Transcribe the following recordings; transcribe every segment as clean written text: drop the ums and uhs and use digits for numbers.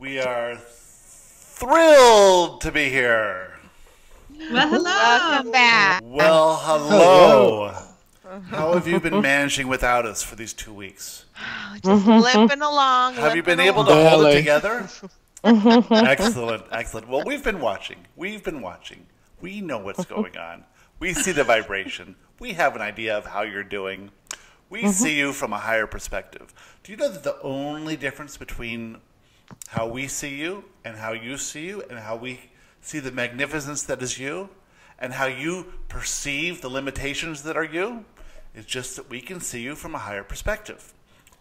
We are thrilled to be here. Well, hello. Welcome back. Well, hello. How have you been managing without us for these 2 weeks? Just limping along. Have you been limping able to along. hold it Barely. together? Excellent, excellent. Well, we've been watching. We know what's going on. We see the vibration. We have an idea of how you're doing. We see you from a higher perspective. Do you know that the only difference between how we see you and how you see you and how we see the magnificence that is you and how you perceive the limitations that are you is just that we can see you from a higher perspective.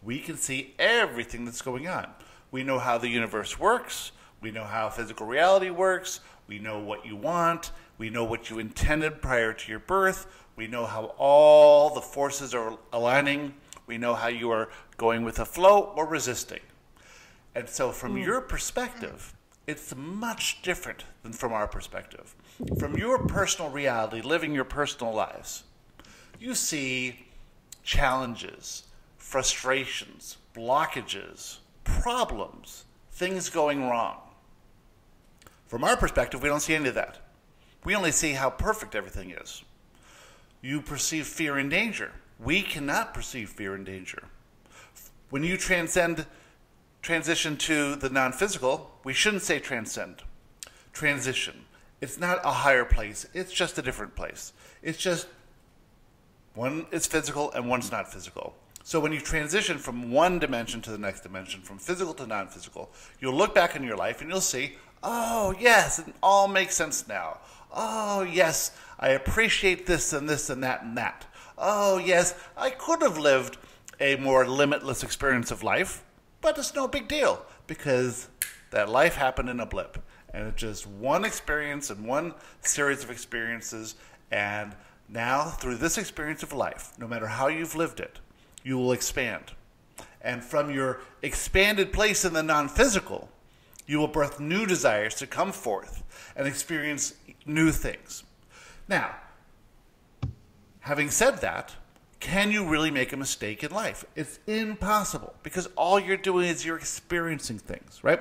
We can see everything that's going on. We know how the universe works. We know how physical reality works. We know what you want. We know what you intended prior to your birth. We know how all the forces are aligning. We know how you are going with the flow or resisting. And so from your perspective, it's much different than from our perspective. From your personal reality, living your personal lives, you see challenges, frustrations, blockages, problems, things going wrong. From our perspective, we don't see any of that. We only see how perfect everything is. You perceive fear and danger. We cannot perceive fear and danger. When you transition to the non-physical, we shouldn't say transcend. Transition. It's not a higher place. It's just a different place. It's just one is physical and one's not physical. So when you transition from one dimension to the next dimension, from physical to non-physical, you'll look back in your life and you'll see, oh, yes, it all makes sense now. Oh, yes, I appreciate this and this and that and that. Oh, yes, I could have lived a more limitless experience of life, but it's no big deal because that life happened in a blip. And it's just one experience and one series of experiences. And now, through this experience of life, no matter how you've lived it, you will expand. And from your expanded place in the non-physical, you will birth new desires to come forth and experience new things. Now, having said that, can you really make a mistake in life? It's impossible because all you're doing is you're experiencing things, right?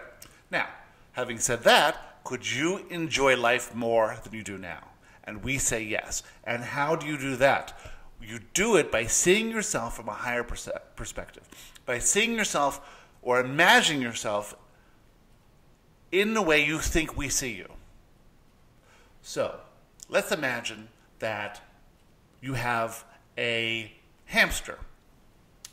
Now, having said that, could you enjoy life more than you do now? And we say yes. And how do you do that? You do it by seeing yourself from a higher perspective, by seeing yourself or imagining yourself in the way you think we see you. So, let's imagine that you have a hamster,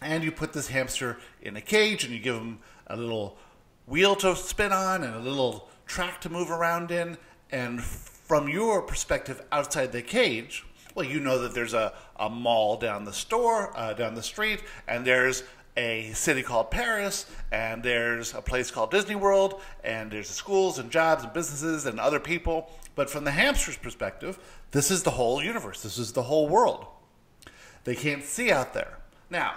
and you put this hamster in a cage, and you give him a little wheel to spin on and a little track to move around in, and from your perspective outside the cage, well, you know that there's a mall down the street, and there's a city called Paris, and there's a place called Disney World, and there's schools and jobs and businesses and other people. But from the hamster's perspective, this is the whole universe. This is the whole world. They can't see out there. Now,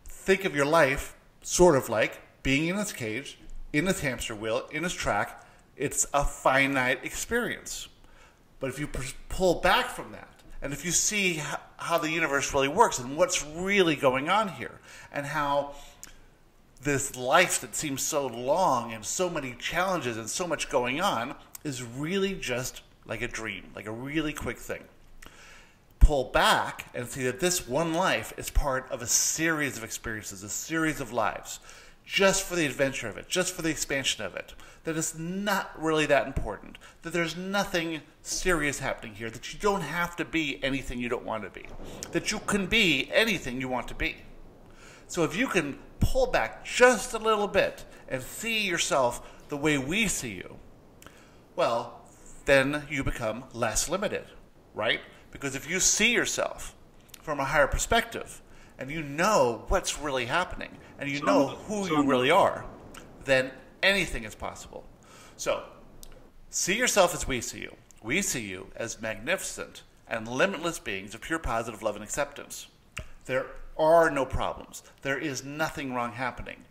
think of your life sort of like being in this cage, in this hamster wheel, in this track. It's a finite experience. But if you pull back from that, and if you see how the universe really works and what's really going on here, and how this life that seems so long and so many challenges and so much going on is really just like a dream, like a really quick thing. Pull back and see that this one life is part of a series of experiences, a series of lives, just for the adventure of it, just for the expansion of it, that it's not really that important, that there's nothing serious happening here, that you don't have to be anything you don't want to be, that you can be anything you want to be. So if you can pull back just a little bit and see yourself the way we see you, well, then you become less limited, right? Because if you see yourself from a higher perspective, and you know what's really happening, and you know who you really are, then anything is possible. So, see yourself as we see you. We see you as magnificent and limitless beings of pure positive love and acceptance. There are no problems. There is nothing wrong happening.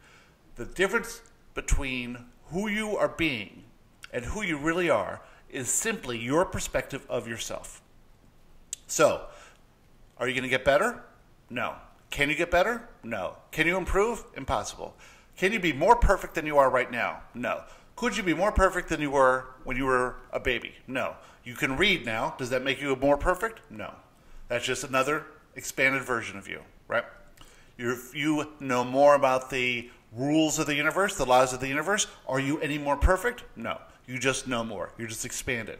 The difference between who you are being and who you really are is simply your perspective of yourself. So, are you going to get better? No. Can you get better? No. Can you improve? Impossible. Can you be more perfect than you are right now? No. Could you be more perfect than you were when you were a baby? No. You can read now. Does that make you more perfect? No. That's just another expanded version of you, right? You know more about the rules of the universe, the laws of the universe. Are you any more perfect? No. You just know more. You're just expanded.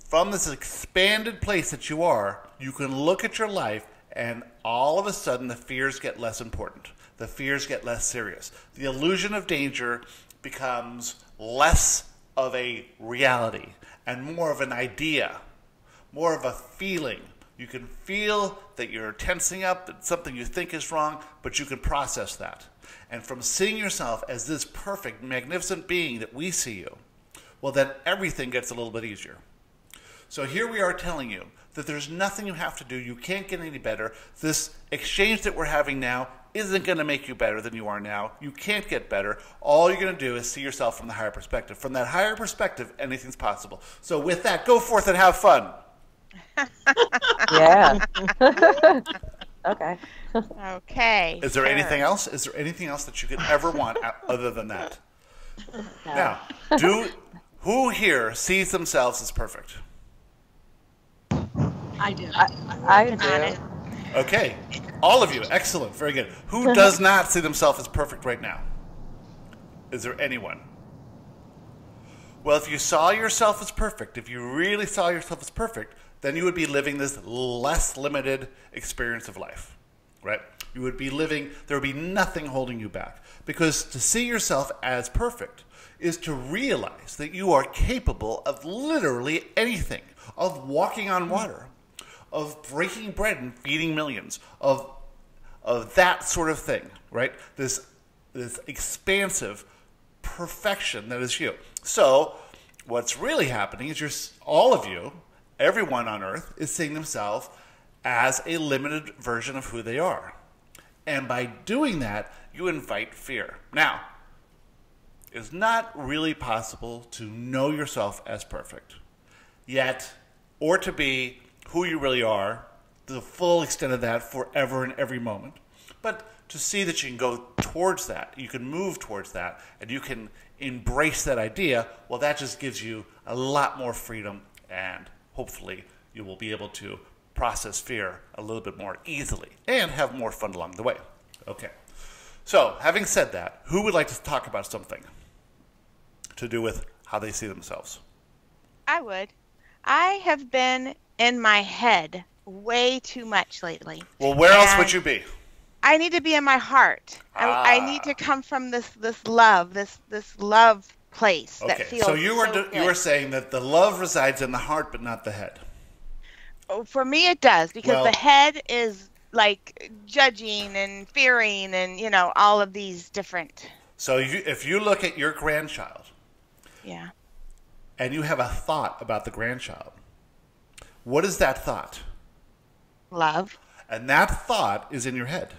From this expanded place that you are, you can look at your life and all of a sudden the fears get less important. The fears get less serious. The illusion of danger becomes less of a reality and more of an idea, more of a feeling. You can feel that you're tensing up, that something you think is wrong, but you can process that. And from seeing yourself as this perfect, magnificent being that we see you, well, then everything gets a little bit easier. So here we are telling you that there's nothing you have to do. You can't get any better. This exchange that we're having now isn't going to make you better than you are now. You can't get better. All you're going to do is see yourself from the higher perspective. From that higher perspective, anything's possible. So with that, go forth and have fun. Yeah. Okay. Okay. Is there anything else? Is there anything else that you could ever want other than that? No. Now, who here sees themselves as perfect? I do. I do. Okay. All of you. Excellent. Very good. Who does not see themselves as perfect right now? Is there anyone? Well, if you saw yourself as perfect, if you really saw yourself as perfect, then you would be living this less limited experience of life, right? You would be living, there would be nothing holding you back. Because to see yourself as perfect is to realize that you are capable of literally anything, of walking on water, of breaking bread and feeding millions, of that sort of thing, right? This expansive perfection that is you. So what's really happening is all of you, everyone on earth, is seeing themselves as a limited version of who they are. And by doing that, you invite fear. Now, it's not really possible to know yourself as perfect, yet, or to be who you really are, the full extent of that forever and every moment. But to see that you can go towards that, you can move towards that, and you can embrace that idea, well, that just gives you a lot more freedom, and hopefully you will be able to process fear a little bit more easily and have more fun along the way. Okay. So, having said that, who would like to talk about something to do with how they see themselves? I would. I have been in my head way too much lately. Well, where else would you be? I need to be in my heart. I need to come from this love, this love place that feels so you good. are saying that the love resides in the heart but not the head. Oh, for me it does, because the head is like judging and fearing and, all of these different. So if you look at your grandchild, yeah, and you have a thought about the grandchild, what is that thought? Love. And that thought is in your head,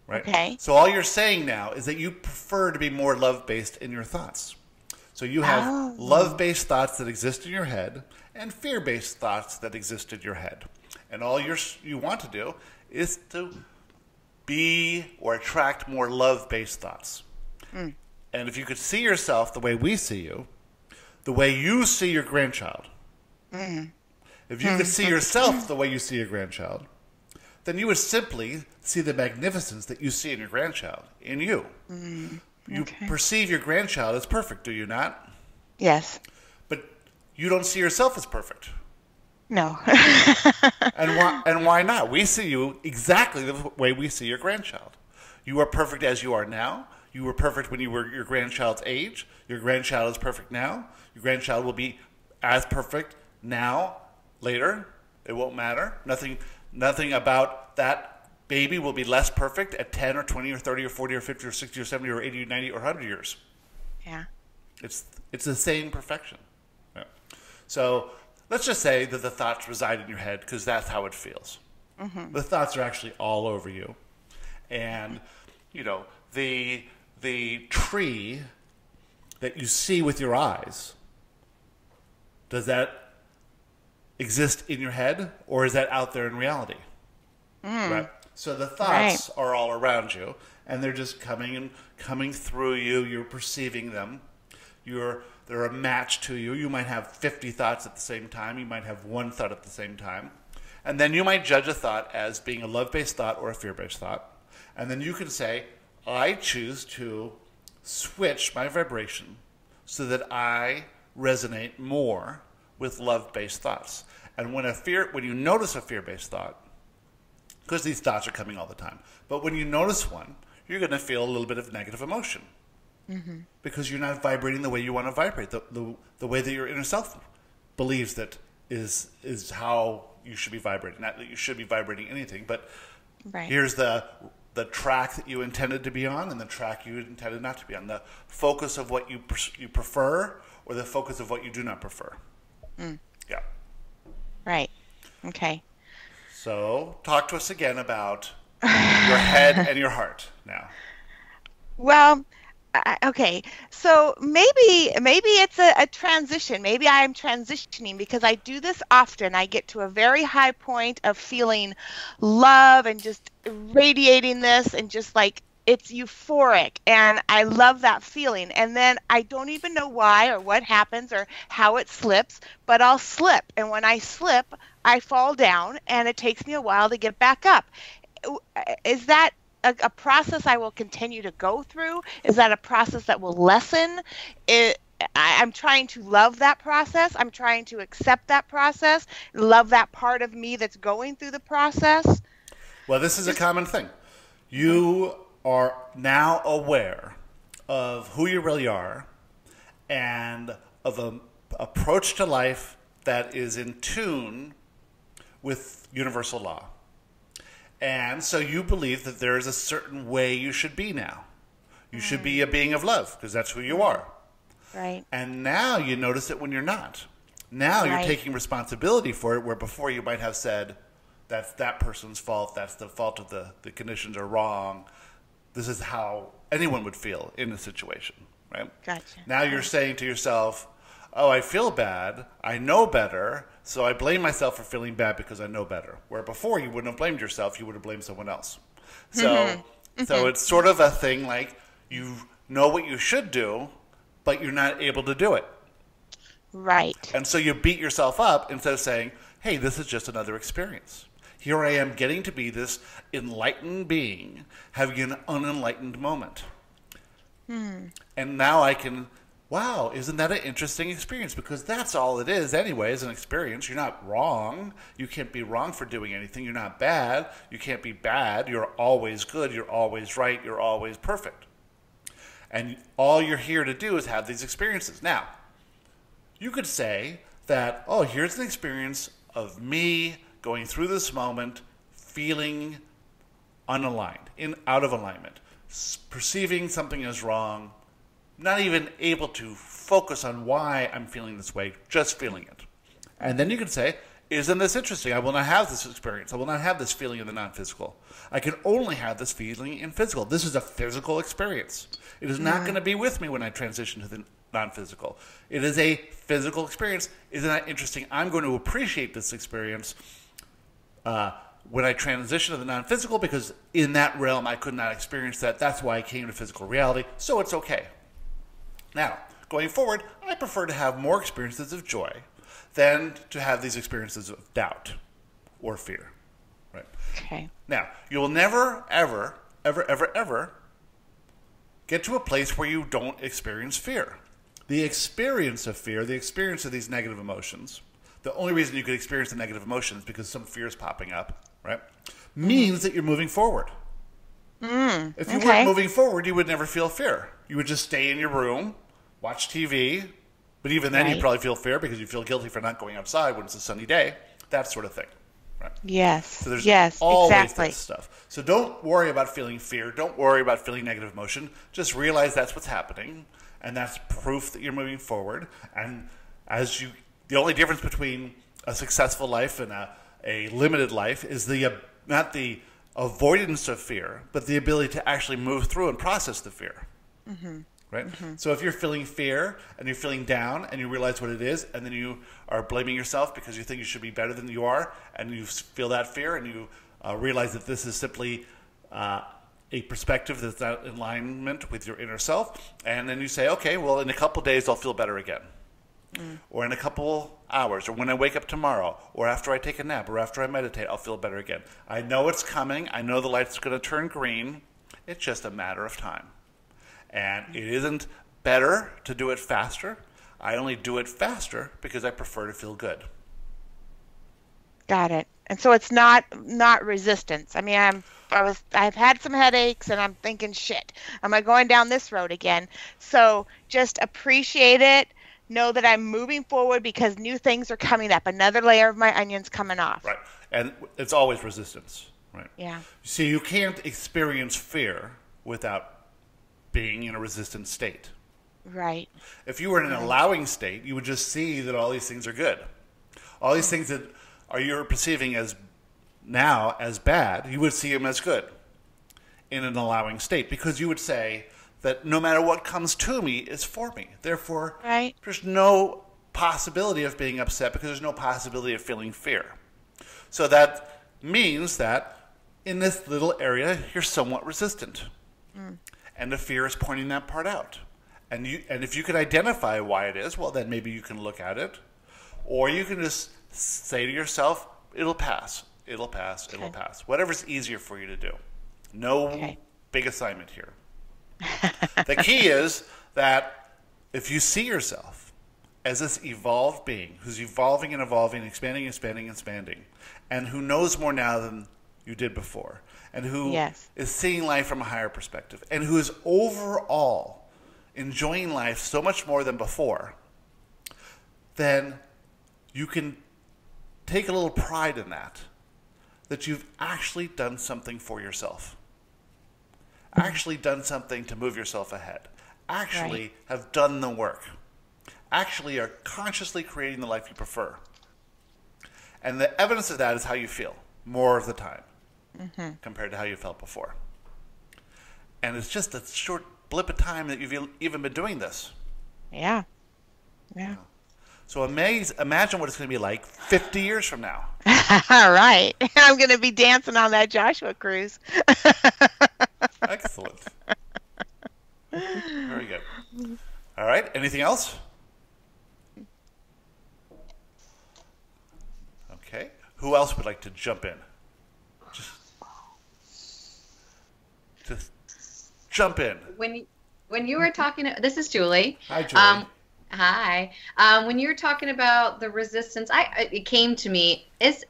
right? Okay. So all you're saying now is that you prefer to be more love-based in your thoughts. So you have love-based thoughts that exist in your head and fear-based thoughts that exist in your head. And all you want to do is to be or attract more love-based thoughts. Mm. And if you could see yourself the way we see you, the way you see your grandchild, if you could see yourself the way you see your grandchild, then you would simply see the magnificence that you see in your grandchild, in you. You perceive your grandchild as perfect, do you not? Yes. But you don't see yourself as perfect. No. And why not? We see you exactly the way we see your grandchild. You are perfect as you are now. You were perfect when you were your grandchild's age. Your grandchild is perfect now. Your grandchild will be as perfect now, later. It won't matter. Nothing about that baby will be less perfect at 10 or 20 or 30 or 40 or 50 or 60 or 70 or 80 or 90 or 100 years. Yeah. It's the same perfection. Yeah. So let's just say that the thoughts reside in your head because that's how it feels. Mm-hmm. The thoughts are actually all over you. And, the tree that you see with your eyes, does that exist in your head or is that out there in reality? Right? So the thoughts are all around you, and they're just coming through you. You're perceiving them. They're a match to you. You might have 50 thoughts at the same time. You might have one thought at the same time. And then you might judge a thought as being a love-based thought or a fear-based thought. And then you can say, I choose to switch my vibration so that I resonate more with love-based thoughts. And when you notice a fear-based thought, because these thoughts are coming all the time, but when you notice one, you're going to feel a little bit of negative emotion. Mm-hmm. Because you're not vibrating the way you want to vibrate, the way that your inner self believes that is how you should be vibrating. Not that you should be vibrating anything, but here's the track that you intended to be on and the track you intended not to be on. The focus of what you prefer or the focus of what you do not prefer. Mm. Yeah. Right. Okay. So talk to us again about your head and your heart now. Well, okay, so maybe it's a transition. Maybe I'm transitioning because I do this often. I get to a very high point of feeling love and just radiating this and just like it's euphoric, and I love that feeling. And then I don't even know why or what happens or how it slips, but I'll slip. And when I slip, I fall down, and it takes me a while to get back up. Is that a process I will continue to go through? Is that a process that will lessen? I'm trying to love that process. I'm trying to accept that process, love that part of me that's going through the process. Well, this is a common thing. You are now aware of who you really are and of an approach to life that is in tune with universal law. And so you believe that there is a certain way you should be now. You should be a being of love because that's who you are. Right. And now you notice it when you're not. Now you're taking responsibility for it, where before you might have said, that's that person's fault, that's the fault of the conditions are wrong. This is how anyone would feel in a situation, right? Gotcha. Now you're saying to yourself, oh, I feel bad, I know better, so I blame myself for feeling bad because I know better. Where before you wouldn't have blamed yourself, you would have blamed someone else. So, so it's sort of a thing like you know what you should do, but you're not able to do it. Right. And so you beat yourself up instead of saying, hey, this is just another experience. Here I am getting to be this enlightened being, having an unenlightened moment. And now I can, wow, isn't that an interesting experience? Because that's all it is anyway, is an experience. You're not wrong. You can't be wrong for doing anything. You're not bad. You can't be bad. You're always good. You're always right. You're always perfect. And all you're here to do is have these experiences. Now, you could say that, oh, here's an experience of me going through this moment, feeling unaligned, out of alignment, perceiving something is wrong, not even able to focus on why I'm feeling this way, just feeling it. And then you can say, isn't this interesting? I will not have this experience. I will not have this feeling in the non-physical. I can only have this feeling in physical. This is a physical experience. It is not going to be with me when I transition to the non-physical. It is a physical experience. Isn't that interesting? I'm going to appreciate this experience when I transition to the non-physical, because in that realm I could not experience that. That's why I came to physical reality. So it's okay. Now, going forward, I prefer to have more experiences of joy than to have these experiences of doubt or fear. Right? Okay. Now, you will never, ever, ever, ever, ever get to a place where you don't experience fear. The experience of fear, the experience of these negative emotions, the only reason you could experience the negative emotions is because some fear is popping up, right? Means that you're moving forward. If you weren't moving forward, you would never feel fear. You would just stay in your room, watch TV, but even then you'd probably feel fear because you feel guilty for not going outside when it's a sunny day, that sort of thing. Right? Yes. So there's always this stuff. So don't worry about feeling fear. Don't worry about feeling negative emotion. Just realize that's what's happening, and that's proof that you're moving forward. And the only difference between a successful life and a limited life is not the avoidance of fear, but the ability to actually move through and process the fear. Right? So if you're feeling fear and you're feeling down and you realize what it is, and then you are blaming yourself because you think you should be better than you are, and you feel that fear and you Realize that this is simply a perspective that's not in alignment with your inner self. And then you say, okay, well, in a couple days, I'll feel better again. Or in a couple hours, or when I wake up tomorrow, or after I take a nap, or after I meditate, I'll feel better again. I know it's coming. I know the light's going to turn green. It's just a matter of time. And it isn't better to do it faster. I only do it faster because I prefer to feel good. Got it. And so it's not resistance. I mean, I've had some headaches and I'm thinking, shit, am I going down this road again? So just appreciate it. Know that I'm moving forward because new things are coming up. Another layer of my onion's coming off. Right. And it's always resistance. Right. Yeah. See, you can't experience fear without being in a resistant state. Right. If you were in an allowing state, you would just see that all these things are good. All these things that you're perceiving as now as bad, you would see them as good in an allowing state, because you would say that no matter what comes to me is for me. Therefore, there's no possibility of being upset because there's no possibility of feeling fear. So that means that in this little area, you're somewhat resistant. And the fear is pointing that part out. And if you can identify why it is, well, then maybe you can look at it. Or you can just say to yourself, it'll pass, it'll pass, it'll pass. Whatever's easier for you to do. No big assignment here. The key is that if you see yourself as this evolved being who's evolving and evolving, expanding, expanding, expanding, and who knows more now than you did before, and who is seeing life from a higher perspective, and who is overall enjoying life so much more than before, then you can take a little pride in that you've actually done something for yourself. Actually done something to move yourself ahead. Actually have done the work. Actually are consciously creating the life you prefer. And the evidence of that is how you feel more of the time compared to how you felt before. And it's just a short blip of time that you've even been doing this. Yeah. So imagine what it's going to be like 50 years from now. All right. I'm going to be dancing on that Joshua cruise. Excellent. Very good. All right. Anything else? Okay. Who else would like to jump in? Just jump in. When you were talking, this is Julie. Hi, Julie. Hi. When you were talking about the resistance, it came to me, is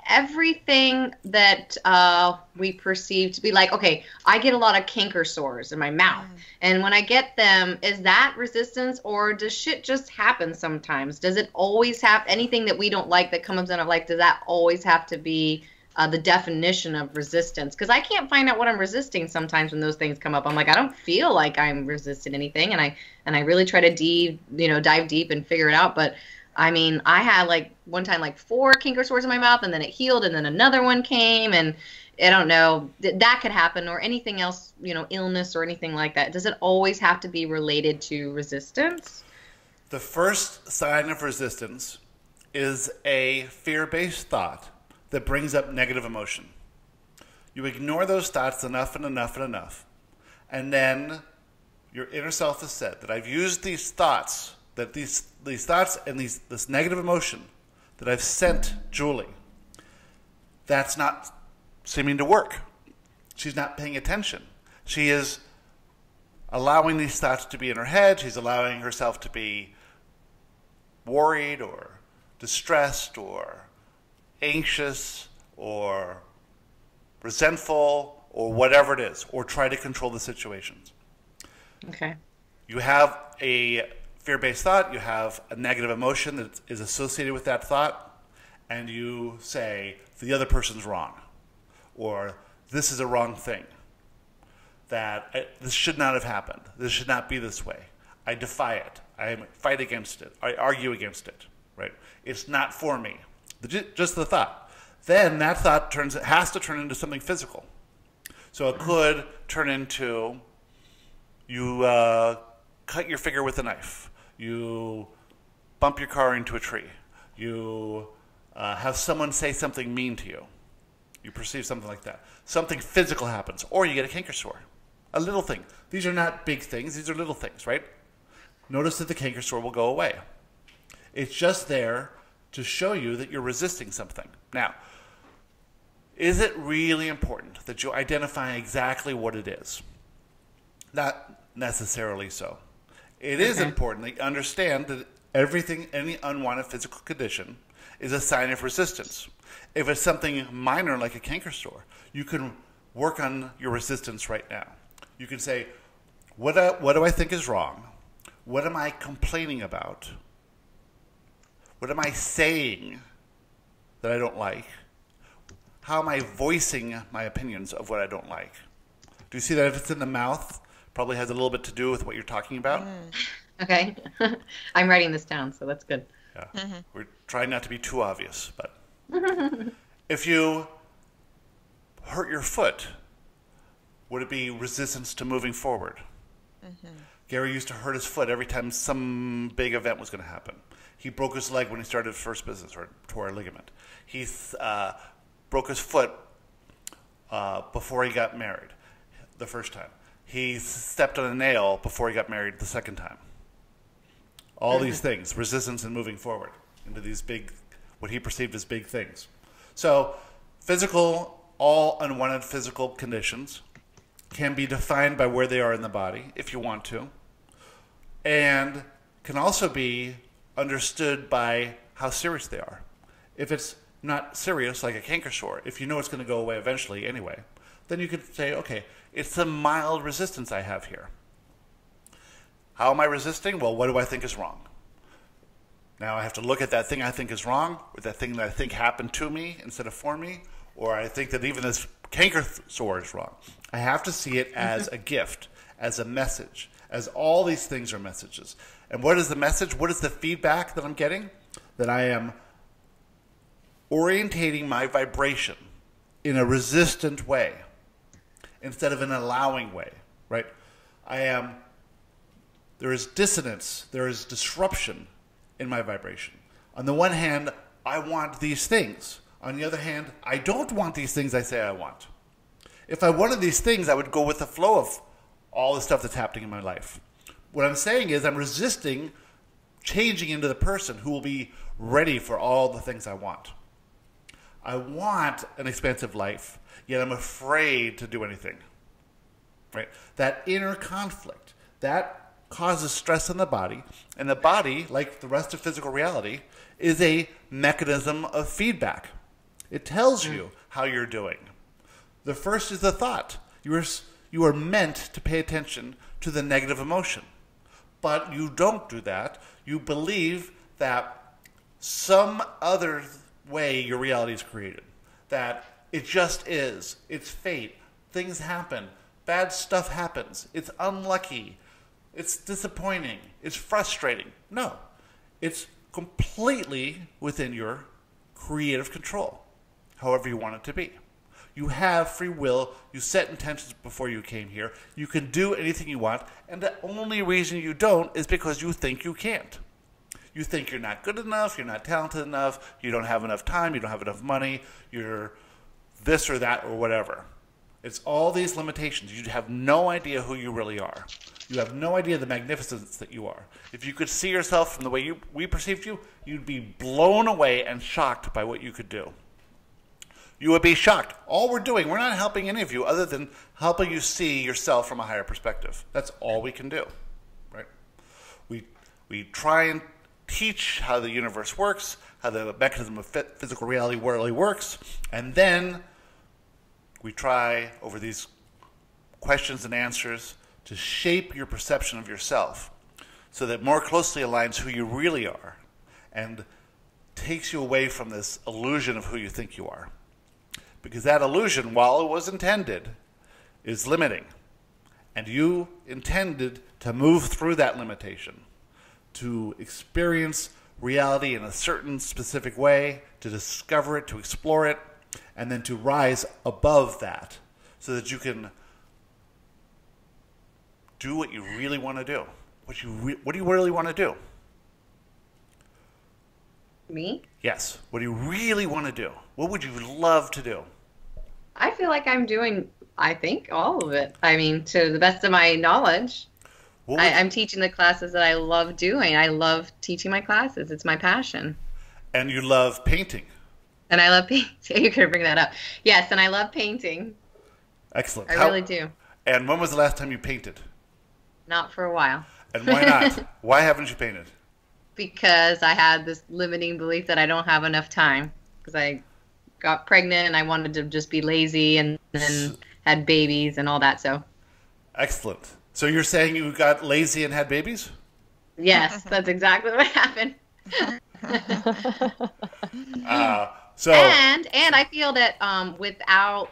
everything that we perceive to be like, okay, I get a lot of canker sores in my mouth. And when I get them, is that resistance, or does shit just happen sometimes? Does it always have anything that we don't like that comes in our life? Does that always have to be the definition of resistance? Because I can't find out what I'm resisting sometimes when those things come up. I'm like, I don't feel like I'm resisting anything, and I really try to dive deep and figure it out. But I mean, I had like one time like 4 canker sores in my mouth, and then it healed, and then another one came, and I don't know, that could happen, or anything else, illness or anything like that. Does it always have to be related to resistance? The first sign of resistance is a fear-based thought that brings up negative emotion. You ignore those thoughts enough and enough and enough, and then your inner self has said that I've used these thoughts, that these thoughts and this negative emotion that I've sent Julie, that's not seeming to work. She's not paying attention. She is allowing these thoughts to be in her head. She's allowing herself to be worried or distressed or anxious or resentful or whatever it is, or try to control the situations. Okay. You have a fear-based thought, you have a negative emotion that is associated with that thought, and you say, the other person's wrong, or this is a wrong thing, this should not have happened, this should not be this way, I defy it, I fight against it, I argue against it, right? It's not for me. Just the thought. Then that thought has to turn into something physical. So it could turn into you cut your finger with a knife. You bump your car into a tree. You have someone say something mean to you. You perceive something like that. Something physical happens, or you get a canker sore. A little thing. These are not big things. These are little things, right? Notice that the canker sore will go away. It's just there to show you that you're resisting something. Now, is it really important that you identify exactly what it is? Not necessarily so. It is important that you understand that everything, any unwanted physical condition, is a sign of resistance. If it's something minor like a canker sore, you can work on your resistance right now. You can say, what do I think is wrong? What am I complaining about? What am I saying that I don't like? How am I voicing my opinions of what I don't like? Do you see that if it's in the mouth, probably has a little bit to do with what you're talking about? Okay. I'm writing this down, so that's good. Yeah. We're trying not to be too obvious, but if you hurt your foot, would it be resistance to moving forward? Gary used to hurt his foot every time some big event was going to happen. He broke his leg when he started his first business, or tore a ligament. He broke his foot before he got married the first time. He stepped on a nail before he got married the second time. All these things, resistance and moving forward into these big, what he perceived as big things. So physical, all unwanted physical conditions can be defined by where they are in the body, if you want to, and can also be understood by how serious they are. If it's not serious, like a canker sore, if you know it's going to go away eventually anyway, then you could say, okay, it's a mild resistance I have here. How am I resisting? Well, what do I think is wrong? Now I have to look at that thing I think is wrong, or that thing that I think happened to me instead of for me, or I think that even this canker sore is wrong. I have to see it as a gift, as a message, as all these things are messages. And what is the message? What is the feedback that I'm getting? That I am orientating my vibration in a resistant way instead of an allowing way, right? There is dissonance, there is disruption in my vibration. On the one hand, I want these things. On the other hand, I don't want these things I say I want. If I wanted these things, I would go with the flow of all the stuff that's happening in my life. What I'm saying is I'm resisting changing into the person who will be ready for all the things I want. I want an expansive life, yet I'm afraid to do anything. Right? That inner conflict, that causes stress in the body, and the body, like the rest of physical reality, is a mechanism of feedback. It tells you how you're doing. The first is the thought. You are meant to pay attention to the negative emotion. But you don't do that. You believe that some other way your reality is created. That it just is. It's fate. Things happen. Bad stuff happens. It's unlucky. It's disappointing. It's frustrating. No. It's completely within your creative control, however you want it to be. You have free will. You set intentions before you came here. You can do anything you want, and the only reason you don't is because you think you can't. You think you're not good enough, you're not talented enough, you don't have enough time, you don't have enough money, you're this or that or whatever. It's all these limitations. You have no idea who you really are. You have no idea the magnificence that you are. If you could see yourself from the way we perceived you, you'd be blown away and shocked by what you could do. You would be shocked. All we're doing, we're not helping any of you other than helping you see yourself from a higher perspective. That's all we can do, right? We try and teach how the universe works, how the mechanism of physical reality really works, and then we try, over these questions and answers, to shape your perception of yourself so that more closely aligns who you really are and takes you away from this illusion of who you think you are. Because that illusion, while it was intended, is limiting. And you intended to move through that limitation, to experience reality in a certain specific way, to discover it, to explore it, and then to rise above that so that you can do what you really want to do. What do you really want to do? Me? Yes. What do you really want to do? What would you love to do? I feel like I'm doing, I think, all of it. I mean, to the best of my knowledge. I'm teaching the classes that I love doing. I love teaching my classes. It's my passion. And you love painting. And I love painting. You're going to bring that up. Yes, and I love painting. Excellent. I really do. And when was the last time you painted? Not for a while. And why not? Why haven't you painted? Because I had this limiting belief that I don't have enough time. Because I got pregnant and I wanted to just be lazy and then had babies and all that. So. Excellent. So you're saying you got lazy and had babies? Yes, that's exactly what happened. And I feel that without,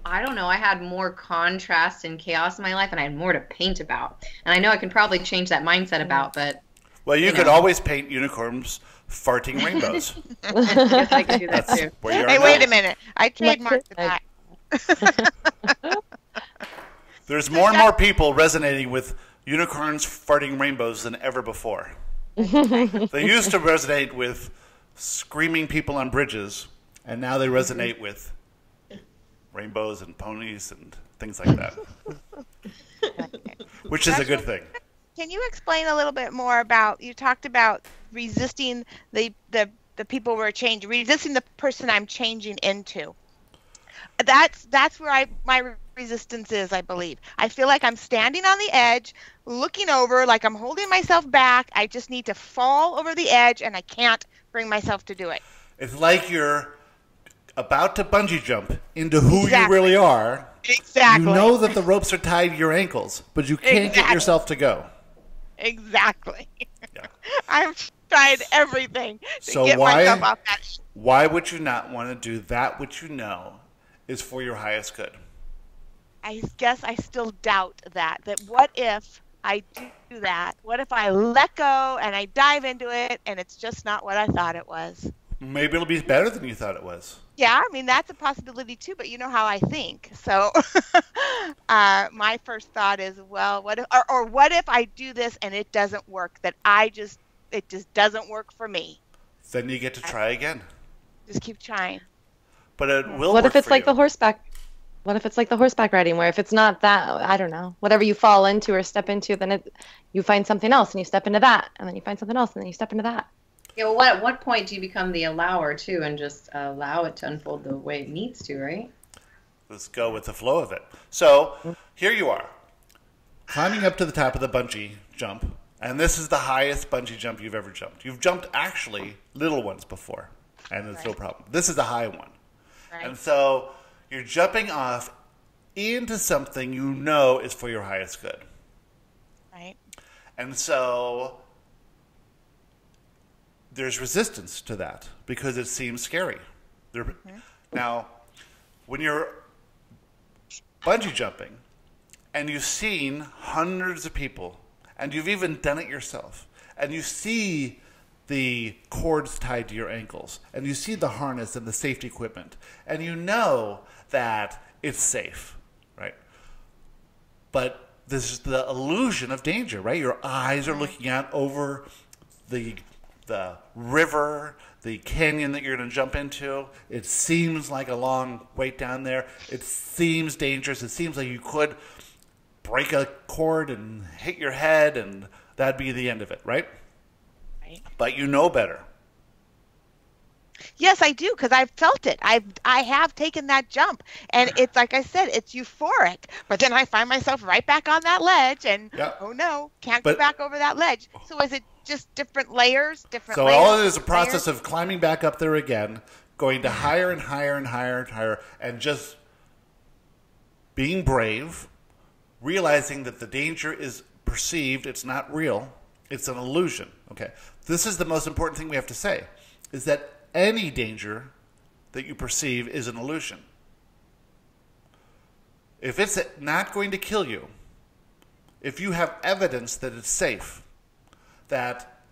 I don't know, I had more contrast and chaos in my life, and I had more to paint about. And I know I can probably change that mindset about, but well, you could always paint unicorns farting rainbows. Yes, I can do that too. Hey, wait a minute! I trademarked that. There's more and more people resonating with unicorns farting rainbows than ever before. They used to resonate with screaming people on bridges, and now they resonate with rainbows and ponies and things like that, which is a good thing. Can you explain a little bit more about, you talked about resisting the people we're changing, resisting the person I'm changing into. That's where my resistance is, I believe. I feel like I'm standing on the edge, looking over, like I'm holding myself back. I just need to fall over the edge, and I can't bring myself to do it. It's like you're about to bungee jump into who you really are. Exactly. You know that the ropes are tied to your ankles, but you can't get yourself to go. Exactly. Yeah. I've tried everything to get myself off that edge. Why would you not want to do that which you know is for your highest good? I guess I still doubt that what if I do that? What if I let go and I dive into it and it's just not what I thought it was? Maybe it'll be better than you thought it was. Yeah, I mean, that's a possibility too, but you know how I think. So my first thought is, well, what if, or what if I do this and it doesn't work, that it just doesn't work for me? Then you get to try again. Just keep trying. But it will What work if it's for like you. the horseback? What if it's like the horseback riding, where if it's not that, I don't know, whatever you fall into or step into, then you find something else and you step into that, and then you find something else and then you step into that. Yeah, well, at what point do you become the allower too, and just allow it to unfold the way it needs to, right? Let's go with the flow of it. So here you are, climbing up to the top of the bungee jump, and this is the highest bungee jump you've ever jumped. You've jumped actually little ones before, and it's no problem. This is the high one. Right. And so you're jumping off into something you know is for your highest good. Right. And so there's resistance to that because it seems scary. Now, when you're bungee jumping and you've seen hundreds of people and you've even done it yourself and you see the cords tied to your ankles and you see the harness and the safety equipment and you know that it's safe, right? But this is the illusion of danger, right? Your eyes are looking out over the river, the canyon that you're going to jump into. It seems like a long wait down there. It seems dangerous. It seems like you could break a cord and hit your head, and that'd be the end of it, right? Right. But you know better. Yes, I do, because I've felt it. I have taken that jump, and it's like I said, it's euphoric. But then I find myself right back on that ledge, and oh no, can't go back over that ledge. So is it just different layers, So all it is a process of climbing back up there again, going to higher and higher and higher and higher, and just being brave, realizing that the danger is perceived, it's not real, it's an illusion. Okay, this is the most important thing we have to say, is that any danger that you perceive is an illusion. If it's not going to kill you, if you have evidence that it's safe, that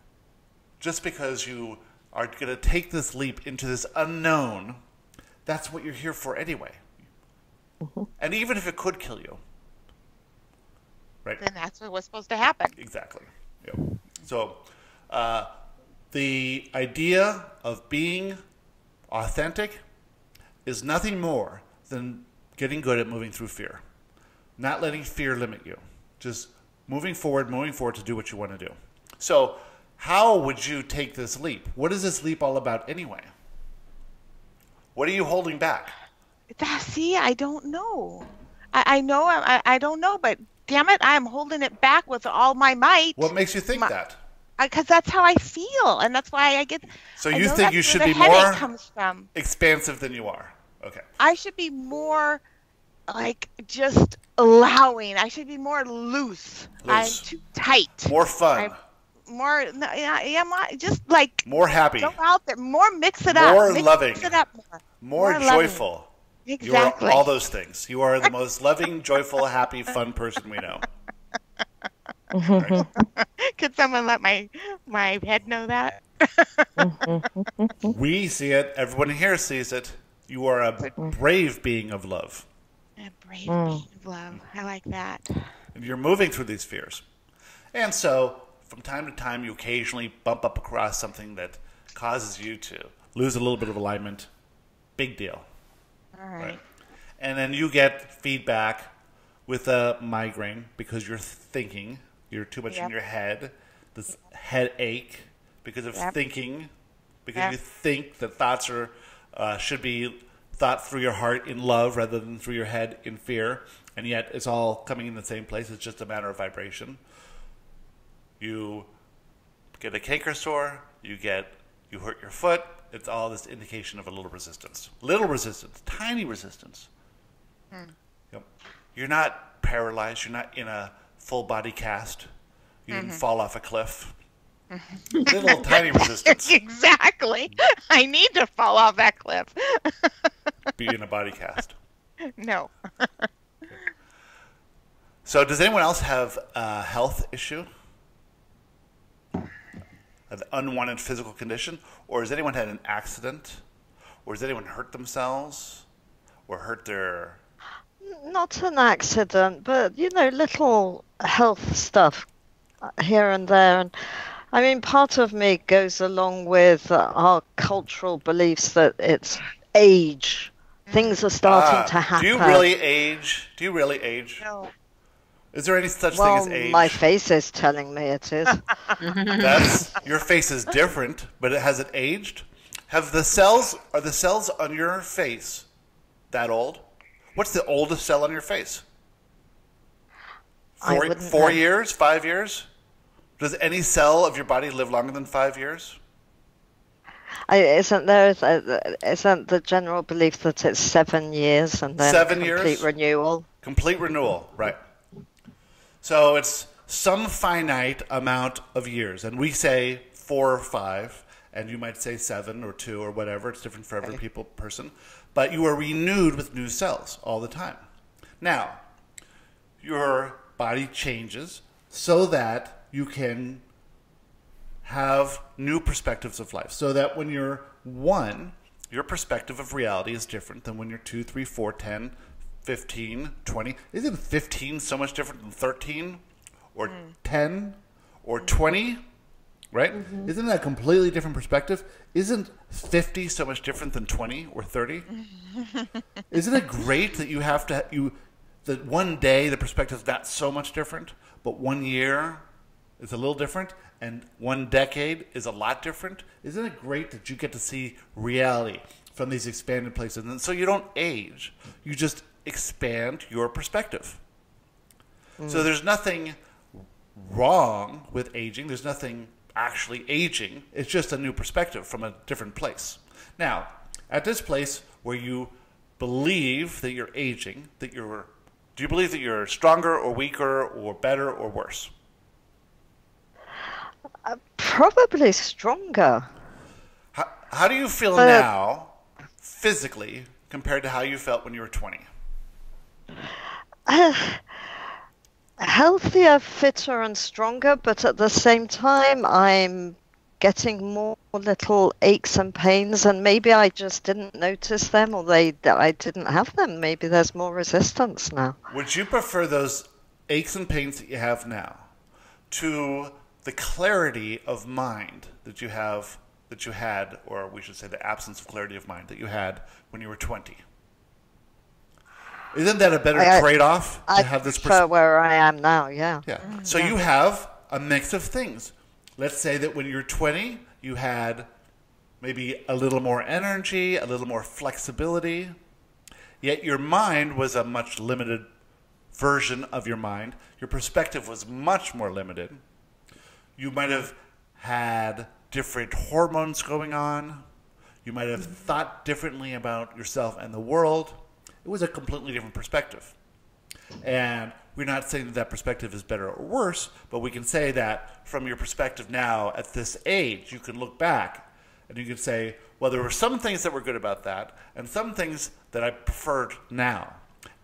just because you are going to take this leap into this unknown, that's what you're here for anyway. And even if it could kill you, right? Then that's what was supposed to happen. Exactly. Yep. So the idea of being authentic is nothing more than getting good at moving through fear. Not letting fear limit you. Just moving forward to do what you want to do. So how would you take this leap? What is this leap all about anyway? What are you holding back? See, I don't know. I know I don't know, but damn it, I'm holding it back with all my might. What makes you think that? Because that's how I feel, and that's why I get. So you think you should be more expansive than you are? Okay. I should be more like just allowing. I should be more loose. I'm too tight. More fun. Just like more happy. Go out there, more mix it up. More loving. Mix it up more joyful. Loving. Exactly. You are all those things. You are the most loving, joyful, happy, fun person we know. Right. Could someone let my head know that? We see it. Everyone here sees it. You are a brave being of love. A brave being of love. I like that. And you're moving through these fears. And so, from time to time, you occasionally bump up across something that causes you to lose a little bit of alignment. Big deal. All right. And then you get feedback with a migraine because you're thinking. You're too much in your head. This headache because of thinking. Because you think that thoughts should be thought through your heart in love rather than through your head in fear. And yet it's all coming in the same place. It's just a matter of vibration. You get a canker sore. You hurt your foot. It's all this indication of a little resistance. Little resistance. Tiny resistance. Yep. You're not paralyzed. You're not in a full body cast. You didn't fall off a cliff. Little tiny resistance. Exactly. I need to fall off that cliff. Be in a body cast. No. So does anyone else have a health issue? An unwanted physical condition? Or has anyone had an accident? Or has anyone hurt themselves? Or hurt their... Not an accident, but, little health stuff here and there. And I mean, part of me goes along with our cultural beliefs that it's age. Things are starting to happen. Do you really age? No. Is there any such thing as age? My face is telling me it is. Your face is different, but has it aged? Are the cells on your face that old? What's the oldest cell on your face? 4 years? 5 years? Does any cell of your body live longer than 5 years? Isn't the general belief that it's 7 years and then complete renewal? Complete renewal, right. So it's some finite amount of years. And we say 4 or 5, and you might say 7 or 2 or whatever. It's different for every person. But you are renewed with new cells all the time. Now, your body changes so that you can have new perspectives of life. So that when you're 1, your perspective of reality is different than when you're 2, 3, 4, 10, 15, 20. Isn't 15 so much different than 13 or 10 or 20? Right? Mm-hmm. Isn't that a completely different perspective? Isn't 50 so much different than 20 or 30? Isn't it great that that one day the perspective is not so much different, but 1 year is a little different, and 1 decade is a lot different? Isn't it great that you get to see reality from these expanded places? And so you don't age. You just expand your perspective. So there's nothing wrong with aging. There's nothing actually aging. It's just a new perspective from a different place. Now, at this place where you believe that you're aging, do you believe that you're stronger or weaker or better or worse? Probably stronger. How do you feel now, physically, compared to how you felt when you were 20? Healthier, fitter, and stronger, but at the same time, I'm getting more little aches and pains, and maybe I just didn't notice them, or I didn't have them. Maybe there's more resistance now. Would you prefer those aches and pains that you have now to the clarity of mind that you had, or we should say the absence of clarity of mind that you had when you were 20? Isn't that a better trade-off to have this prefer where I am now, yeah. Yeah. So you have a mix of things. Let's say that when you're 20, you had maybe a little more energy, a little more flexibility, yet your mind was a much limited version of your mind. Your perspective was much more limited. You might have had different hormones going on. You might have thought differently about yourself and the world. It was a completely different perspective. And we're not saying that that perspective is better or worse, but we can say that from your perspective now at this age, you can look back and you can say, well, there were some things that were good about that and some things that I preferred now.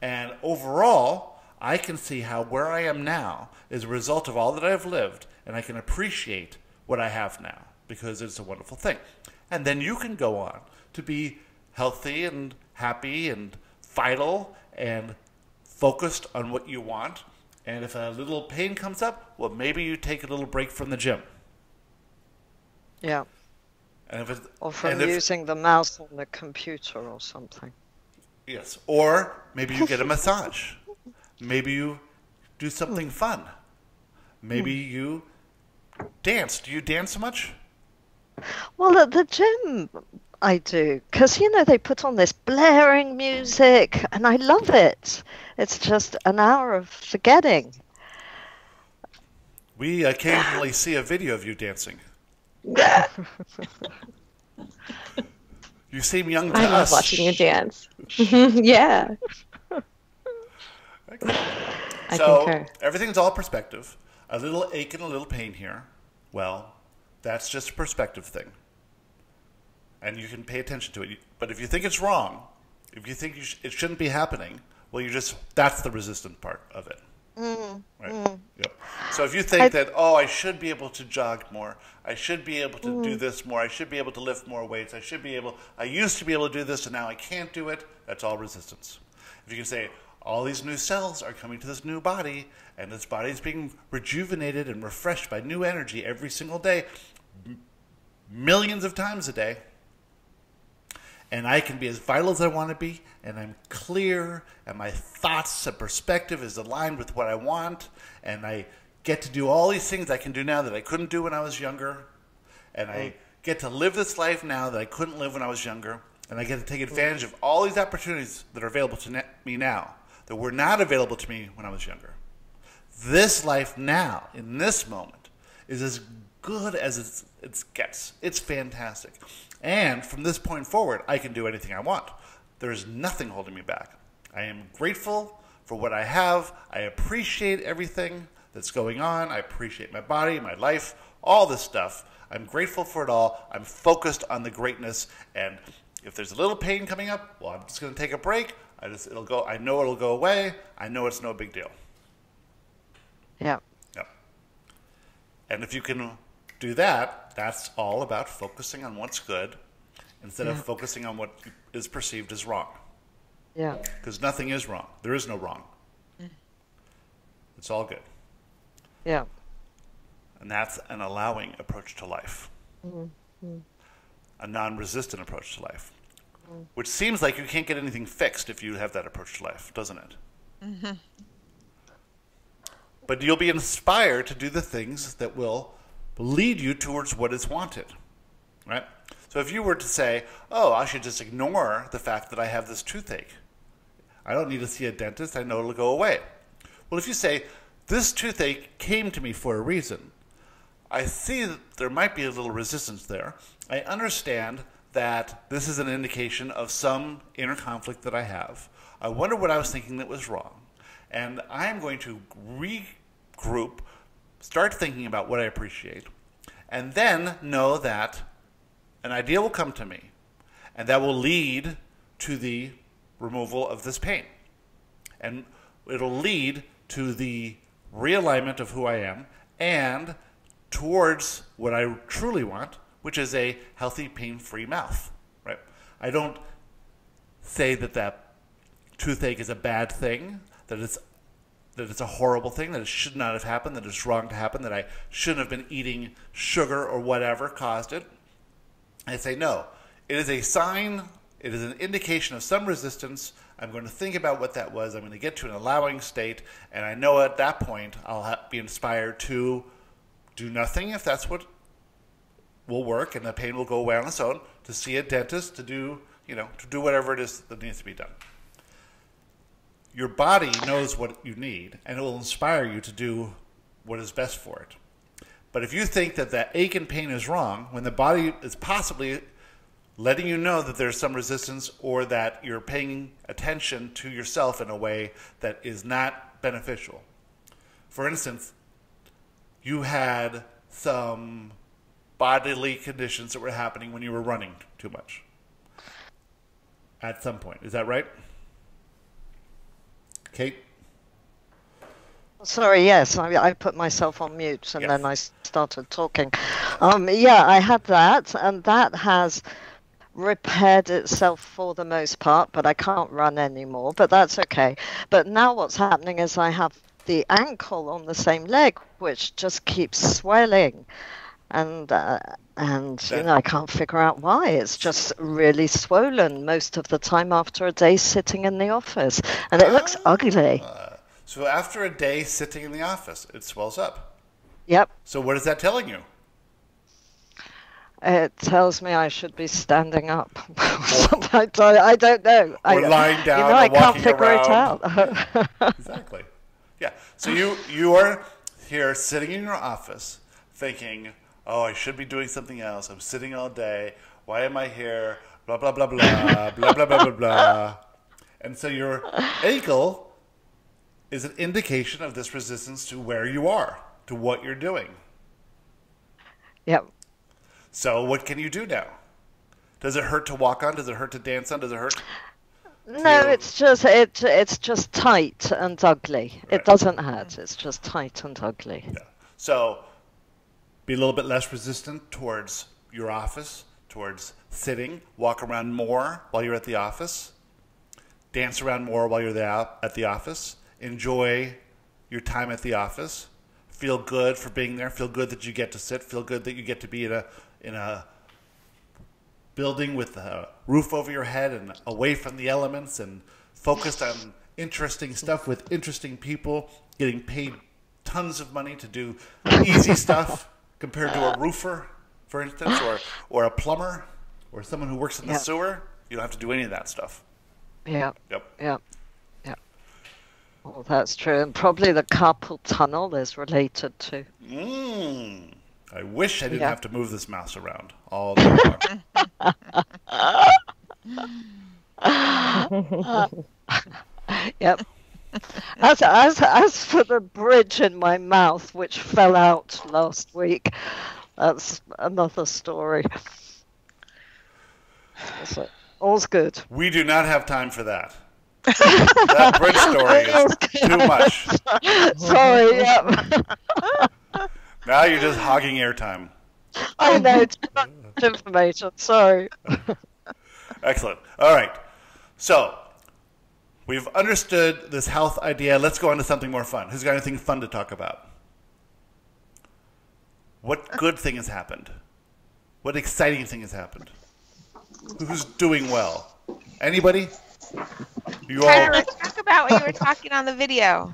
And overall, I can see how where I am now is a result of all that I've lived, and I can appreciate what I have now because it's a wonderful thing. And then you can go on to be healthy and happy and vital and focused on what you want, and if a little pain comes up, well, maybe you take a little break from the gym. Yeah. And if or from using the mouse on the computer or something. Yes. Or maybe you get a massage. Maybe you do something fun. Maybe you dance. Do you dance much? Well, at the gym, I do, because, they put on this blaring music, and I love it. It's just an hour of forgetting. We occasionally see a video of you dancing. You seem young to us. I love watching you dance. Yeah. I concur. Everything's all perspective. A little ache and a little pain here. Well, that's just a perspective thing. And you can pay attention to it. But if you think it's wrong, if you think it shouldn't be happening, well, that's the resistant part of it. Right? Yep. So if you think that, I should be able to jog more, I should be able to do this more, I should be able to lift more weights, I used to be able to do this and now I can't do it, that's all resistance. If you can say, all these new cells are coming to this new body, and this body is being rejuvenated and refreshed by new energy every single day, millions of times a day, and I can be as vital as I want to be, and I'm clear, and my thoughts and perspective is aligned with what I want, and I get to do all these things I can do now that I couldn't do when I was younger, and I get to live this life now that I couldn't live when I was younger, and I get to take advantage of all these opportunities that are available to me now that were not available to me when I was younger. This life now, in this moment, is as good as it gets. It's fantastic. And from this point forward, I can do anything I want. There is nothing holding me back. I am grateful for what I have. I appreciate everything that's going on. I appreciate my body, my life, all this stuff. I'm grateful for it all. I'm focused on the greatness. And if there's a little pain coming up, well, I'm just going to take a break. I know it'll go away. I know it's no big deal. Yeah. Yep. And if you can do that, that's all about focusing on what's good instead of focusing on what is perceived as wrong. Yeah. Because nothing is wrong. There is no wrong. It's all good. Yeah. And that's an allowing approach to life. A non-resistant approach to life. Which seems like you can't get anything fixed if you have that approach to life, doesn't it? But you'll be inspired to do the things that will lead you towards what is wanted, right? So if you were to say, I should just ignore the fact that I have this toothache. I don't need to see a dentist. I know it'll go away. Well, if you say, this toothache came to me for a reason, I see that there might be a little resistance there. I understand that this is an indication of some inner conflict that I have. I wonder what I was thinking that was wrong. And I'm going to regroup, start thinking about what I appreciate, and then know that an idea will come to me, and that will lead to the removal of this pain. And it'll lead to the realignment of who I am and towards what I truly want, which is a healthy, pain-free mouth, right? I don't say that toothache is a bad thing, that it's a horrible thing, that it should not have happened, that it's wrong to happen, that I shouldn't have been eating sugar or whatever caused it. I say, no, it is a sign It is an indication of some resistance. I'm going to think about what that was. I'm going to get to an allowing state, and I know at that point I'll be inspired to do nothing if that's what will work, and the pain will go away on its own, to see a dentist, to do whatever it is that needs to be done. Your body knows what you need, and it will inspire you to do what is best for it. But if you think that that ache and pain is wrong, when the body is possibly letting you know that there's some resistance, or that you're paying attention to yourself in a way that is not beneficial. For instance, you had some bodily conditions that were happening when you were running too much at some point. Is that right? Kate? Sorry, yes, I put myself on mute and then I started talking. Yeah, I had that, and that has repaired itself for the most part, but I can't run anymore, but that's okay. But now what's happening is I have the ankle on the same leg, which just keeps swelling, and I can't figure out why. It's just really swollen most of the time after a day sitting in the office, and it looks ugly. So after a day sitting in the office, it swells up. Yep. So what is that telling you? It tells me I should be standing up. I don't know. Or lying down, or I walking can't figure around. it out. Exactly. Yeah. So you are here sitting in your office thinking, oh, I should be doing something else. I'm sitting all day. Why am I here? Blah, blah, blah, blah, blah, blah, blah, blah, blah. And so your ankle is an indication of this resistance to where you are, to what you're doing. Yep. So what can you do now? Does it hurt to walk on? Does it hurt to dance on? Does it hurt? No, it's just tight and ugly. Right. It doesn't hurt. It's just tight and ugly. Yeah. So be a little bit less resistant towards your office, towards sitting. Walk around more while you're at the office. Dance around more while you're at the office. Enjoy your time at the office. Feel good for being there. Feel good that you get to sit. Feel good that you get to be in a building with a roof over your head and away from the elements and focused on interesting stuff with interesting people, getting paid tons of money to do easy stuff compared to a roofer, for instance, or a plumber or someone who works in the sewer. You don't have to do any of that stuff. Yeah. Yep. Yeah. Well, that's true, and probably the carpal tunnel is related to. I wish I didn't have to move this mouse around all day long. Yep. As for the bridge in my mouth, which fell out last week, that's another story. So, all's good. We do not have time for that. That bridge story is too much. Sorry, yeah. Now you're just hogging airtime. I know, too much information. Sorry. Excellent. All right. So we've understood this health idea. Let's go on to something more fun. Who's got anything fun to talk about? What good thing has happened? What exciting thing has happened? Who's doing well? Anybody? You all Talk about what you were talking on the video.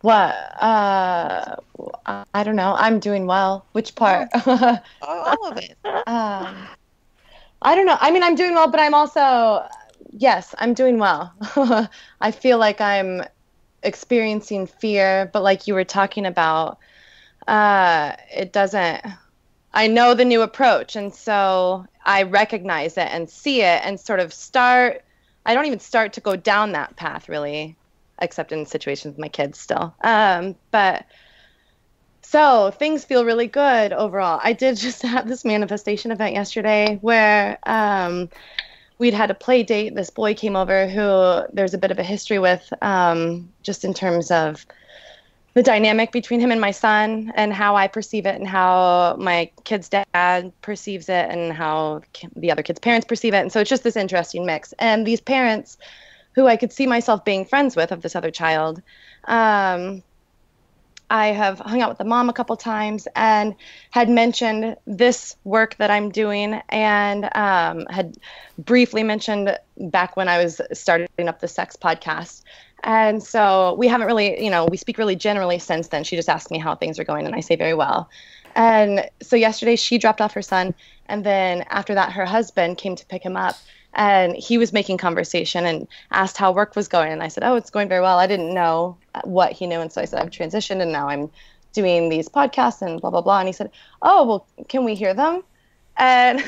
What? I don't know. I'm doing well. Which part? All of it. I don't know. I mean, I'm doing well, but I'm also, yes, I'm doing well. I feel like I'm experiencing fear, but like you were talking about, it doesn't, I know the new approach. And so I recognize it and see it and sort of I don't even start to go down that path really, except in situations with my kids still. But so things feel really good overall. I did just have this manifestation event yesterday where we'd had a play date. This boy came over who there's a bit of a history with, just in terms of the dynamic between him and my son and how I perceive it and how my kid's dad perceives it and how the other kid's parents perceive it. And so it's just this interesting mix. And these parents who I could see myself being friends with of this other child, I have hung out with the mom a couple times and had mentioned this work that I'm doing, and had briefly mentioned back when I was starting up the sex podcast. And so we haven't really, we speak really generally since then. She just asked me how things are going, and I say very well. And so yesterday she dropped off her son, and then after that her husband came to pick him up, and he was making conversation and asked how work was going. And I said, oh, it's going very well. I didn't know what he knew. And so I said, I've transitioned and now I'm doing these podcasts and blah, blah, blah. And he said, oh, well, can we hear them? And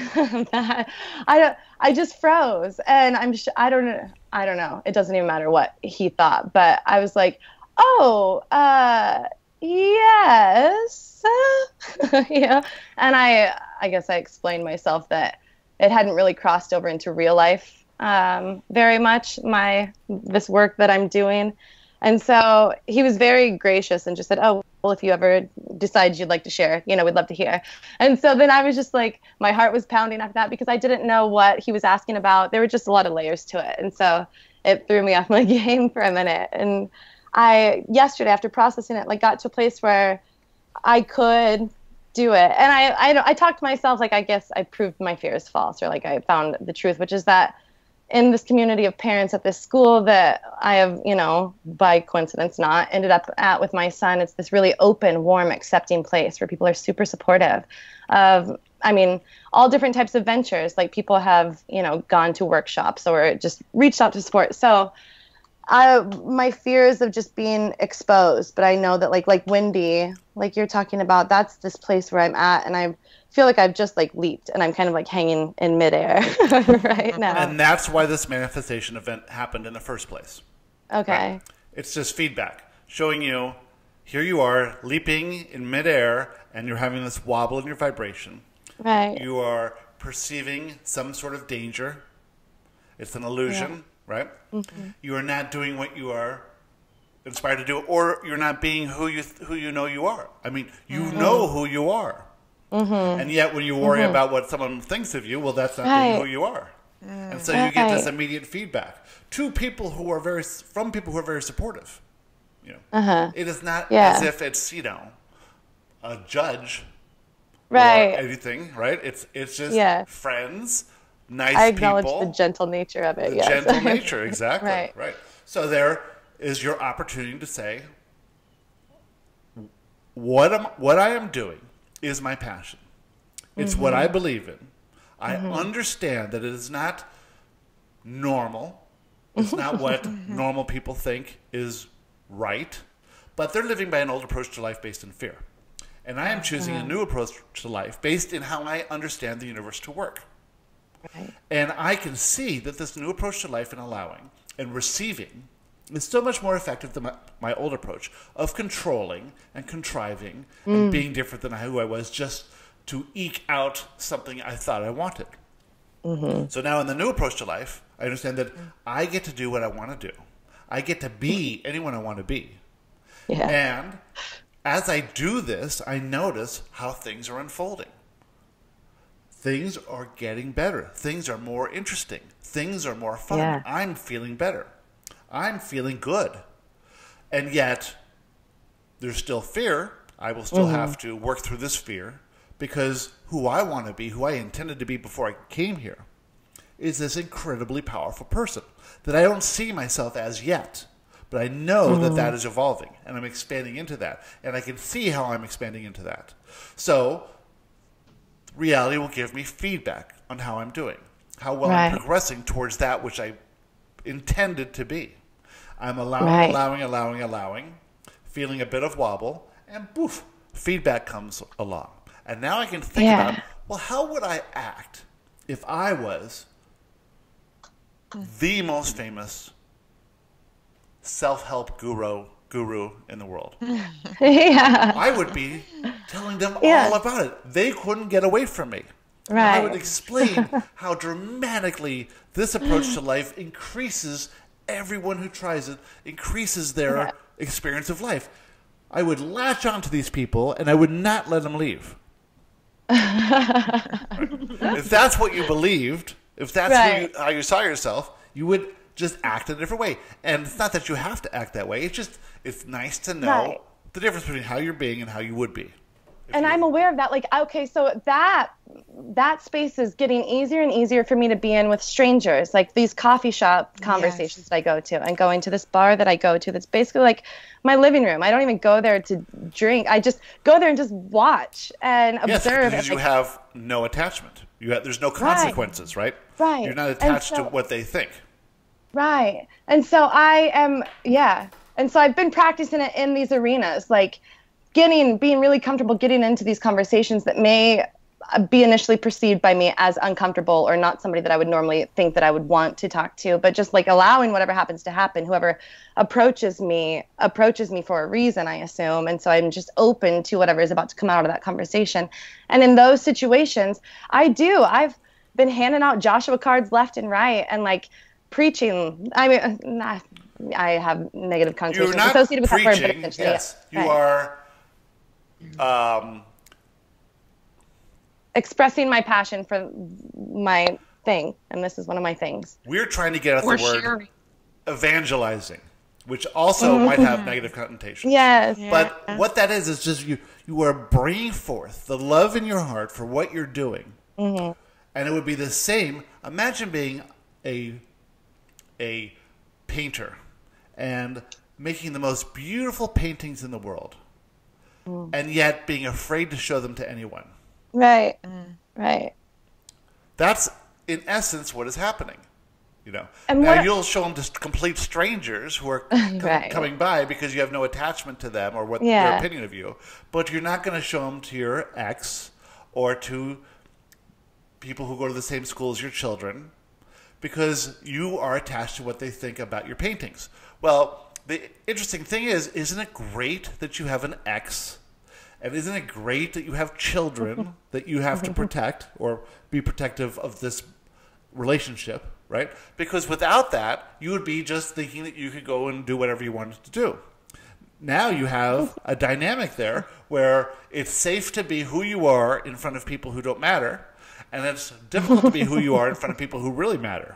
I just froze. And I don't know. It doesn't even matter what he thought. But I was like, oh, yes. Yeah. And I guess I explained myself that it hadn't really crossed over into real life very much, this work that I'm doing. And so he was very gracious and just said, oh, well, if you ever decide you'd like to share, we'd love to hear. And so then I was just like, my heart was pounding after that because I didn't know what he was asking about. There were just a lot of layers to it. And so it threw me off my game for a minute. And yesterday, after processing it, got to a place where I could do it. And I talked to myself, I guess I proved my fears false, or I found the truth, which is that in this community of parents at this school that I have, by coincidence not, ended up at with my son, it's this really open, warm, accepting place where people are super supportive of, all different types of ventures. People have, gone to workshops or just reached out to support. So my fears of just being exposed, but I know that like Wendy, you're talking about, that's this place where I'm at, and I feel like I've just leaped, and I'm kind of hanging in midair right now. And that's why this manifestation event happened in the first place. Okay. Right? It's just feedback showing you, here you are leaping in midair, and you're having this wobble in your vibration. Right. You are perceiving some sort of danger. It's an illusion. Yeah. Right? Mm-hmm. You are not doing what you are inspired to do, or you're not being who you know you are. You know who you are. Mm-hmm. And yet when you worry about what someone thinks of you, well, that's not being who you are. And so you get this immediate feedback from people who are very supportive. It is not as if it's, a judge or anything, right? It's just friends. Nice people. I acknowledge the gentle nature of it. The gentle nature, exactly. Right. So there is your opportunity to say, what I am doing is my passion. It's what I believe in. I understand that it is not normal. It's not what normal people think is right. But they're living by an old approach to life based in fear. And I am choosing a new approach to life based in how I understand the universe to work. Right. And I can see that this new approach to life and allowing and receiving is so much more effective than my old approach of controlling and contriving and being different than who I was just to eke out something I thought I wanted. So now in the new approach to life, I understand that I get to do what I want to do. I get to be anyone I want to be. Yeah. And as I do this, I notice how things are unfolding. Things are getting better. Things are more interesting. Things are more fun. Yeah. I'm feeling better. I'm feeling good. And yet, there's still fear. I will still have to work through this fear because who I want to be, who I intended to be before I came here, is this incredibly powerful person that I don't see myself as yet. But I know that that is evolving, and I'm expanding into that. And I can see how I'm expanding into that. So reality will give me feedback on how I'm doing, how well I'm progressing towards that which I intended to be. I'm allowing, feeling a bit of wobble, and poof, feedback comes along. And now I can think about, well, how would I act if I was the most famous self-help guru in the world? I would be telling them all about it. They couldn't get away from me. I would explain how dramatically this approach to life increases everyone who tries it, increases their experience of life. I would latch onto these people and I would not let them leave. If that's what you believed, if that's how you saw yourself, you would just act in a different way. And it's not that you have to act that way. It's just, it's nice to know The difference between how you're being and how you would be. And I'm aware of that. Like, okay, so that space is getting easier and easier for me to be in with strangers, like these coffee shop conversations that I go to, and going to this bar that I go to that's basically like my living room. I don't even go there to drink. I just go there and just watch and observe. Because you have no attachment. There's no consequences, right? Right. You're not attached to what they think. Right. And so I am, And so I've been practicing it in these arenas, like being really comfortable getting into these conversations that may be initially perceived by me as uncomfortable or not somebody that I would normally think that I would want to talk to, but just like allowing whatever happens to happen. Whoever approaches me for a reason, I assume. And so I'm just open to whatever is about to come out of that conversation. And in those situations, I've been handing out Joshua cards left and right and like preaching. I mean, I have negative connotations associated with that word, but essentially, yes. You are expressing my passion for my thing, and this is one of my things. We're trying to get at the word evangelizing, which also might have negative connotations. Yes. But what that is just you are bringing forth the love in your heart for what you're doing. And it would be the same. Imagine being a painter and making the most beautiful paintings in the world, and yet being afraid to show them to anyone. Right. Right. That's in essence what is happening. And now you'll show them to complete strangers who are coming by because you have no attachment to them or what their opinion of you, but you're not going to show them to your ex or to people who go to the same school as your children because you are attached to what they think about your paintings. Well, the interesting thing is, isn't it great that you have an ex? And isn't it great that you have children that you have to protect or be protective of this relationship, right? Because without that, you would be just thinking that you could go and do whatever you wanted to do. Now you have a dynamic there where it's safe to be who you are in front of people who don't matter, and it's difficult to be who you are in front of people who really matter.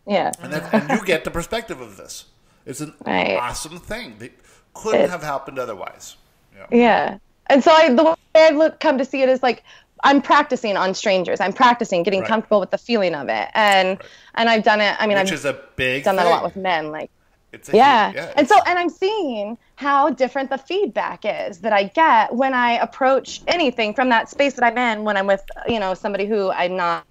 Yeah. And you get the perspective of this. It's an awesome thing that couldn't have happened otherwise. Yeah. And so the way I've come to see it is like I'm practicing on strangers. I'm practicing getting comfortable with the feeling of it, and I've done it. I mean, which is a big done that thing. a lot with men. Like, it's and I'm seeing how different the feedback is that I get when I approach anything from that space that I'm in when I'm with somebody who I'm not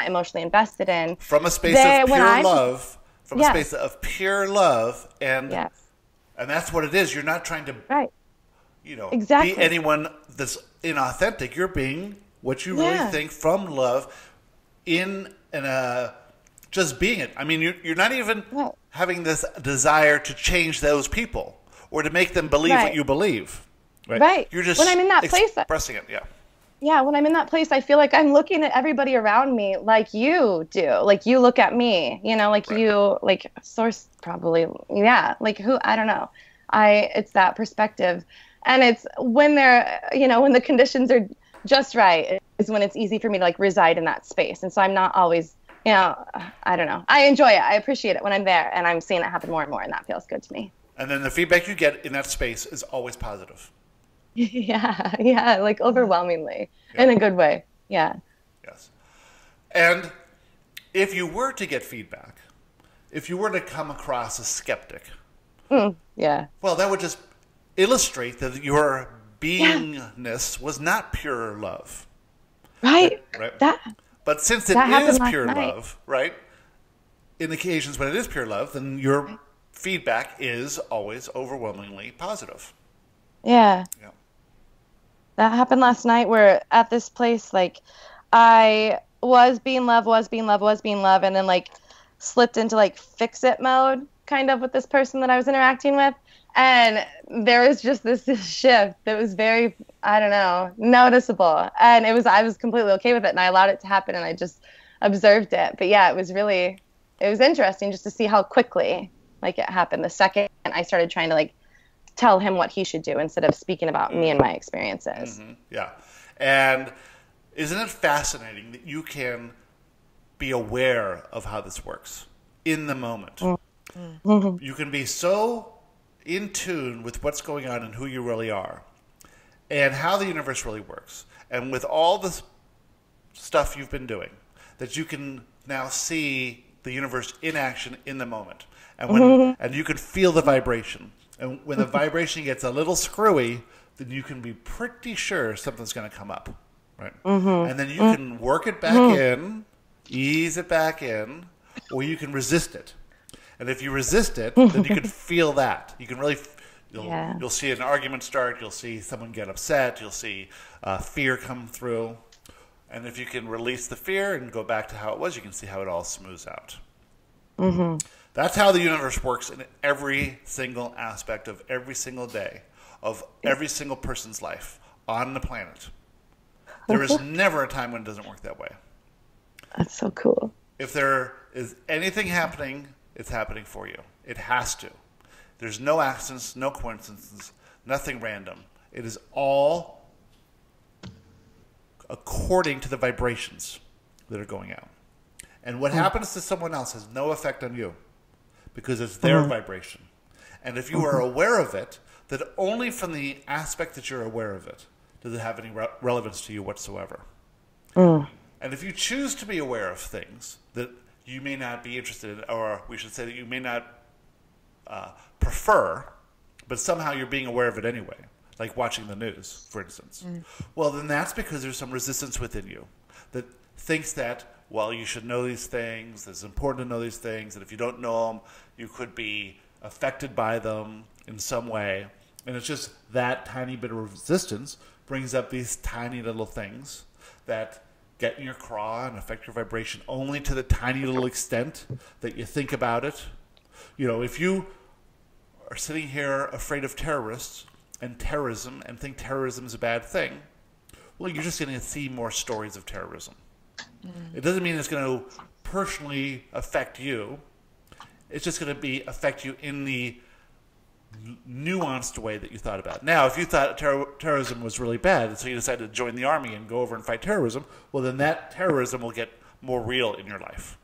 emotionally invested in. From a space of pure love. From a space of pure love, and that's what it is. You're not trying to be anyone that's inauthentic. You're being what you really think from love just being it. I mean, you're not even having this desire to change those people or to make them believe what you believe. Right. You're just when I'm in that place, expressing it. Yeah, when I'm in that place, I feel like I'm looking at everybody around me like you do. Like you look at me, you, like Source probably, like who, I don't know. It's that perspective. And it's when when the conditions are just right is when it's easy for me to like reside in that space. And so I'm not always, I don't know. I enjoy it. I appreciate it when I'm there and I'm seeing it happen more and more, and that feels good to me. And then the feedback you get in that space is always positive. Yeah, like overwhelmingly in a good way. Yeah. Yes. And if you were to get feedback, if you were to come across a skeptic, well, that would just illustrate that your beingness was not pure love. Right. But since it is pure love, right, in occasions when it is pure love, then your feedback is always overwhelmingly positive. Yeah. That happened last night where at this place, like, I was being love, and then, like, slipped into, like, fix-it mode, kind of, with this person that I was interacting with. And there was just this shift that was very, I don't know, noticeable. And I was completely okay with it, and I allowed it to happen, and I just observed it. But, yeah, it was interesting just to see how quickly, like, it happened. The second I started trying to, like, tell him what he should do instead of speaking about me and my experiences. Yeah. And isn't it fascinating that you can be aware of how this works in the moment? You can be so in tune with what's going on and who you really are and how the universe really works. And with all the stuff you've been doing, that you can now see the universe in action in the moment. And and you can feel the vibration. And when the vibration gets a little screwy, then you can be pretty sure something's going to come up, right? And then you can work it back in, ease it back in, or you can resist it. And if you resist it, then you can feel that. You can really, you'll see an argument start. You'll see someone get upset. You'll see fear come through. And if you can release the fear and go back to how it was, you can see how it all smooths out. That's how the universe works in every single aspect of every single day of every single person's life on the planet. There is never a time when it doesn't work that way. That's so cool. If there is anything happening, it's happening for you. It has to. There's no accidents, no coincidences, nothing random. It is all according to the vibrations that are going out. And what happens to someone else has no effect on you because it's their vibration. And if you are aware of it, that only from the aspect that you're aware of it does it have any relevance to you whatsoever. And if you choose to be aware of things that you may not be interested in, or we should say that you may not prefer, but somehow you're being aware of it anyway, like watching the news, for instance, well, then that's because there's some resistance within you that thinks that, well, you should know these things, it's important to know these things, and if you don't know them, you could be affected by them in some way. And it's just that tiny bit of resistance brings up these tiny little things that get in your craw and affect your vibration only to the tiny little extent that you think about it. You know, if you are sitting here afraid of terrorists and terrorism and think terrorism is a bad thing, well, you're just going to see more stories of terrorism. It doesn't mean it's going to personally affect you. It's just going to affect you in the nuanced way that you thought about it. Now, if you thought terrorism was really bad, and so you decided to join the army and go over and fight terrorism, well, then that terrorism will get more real in your life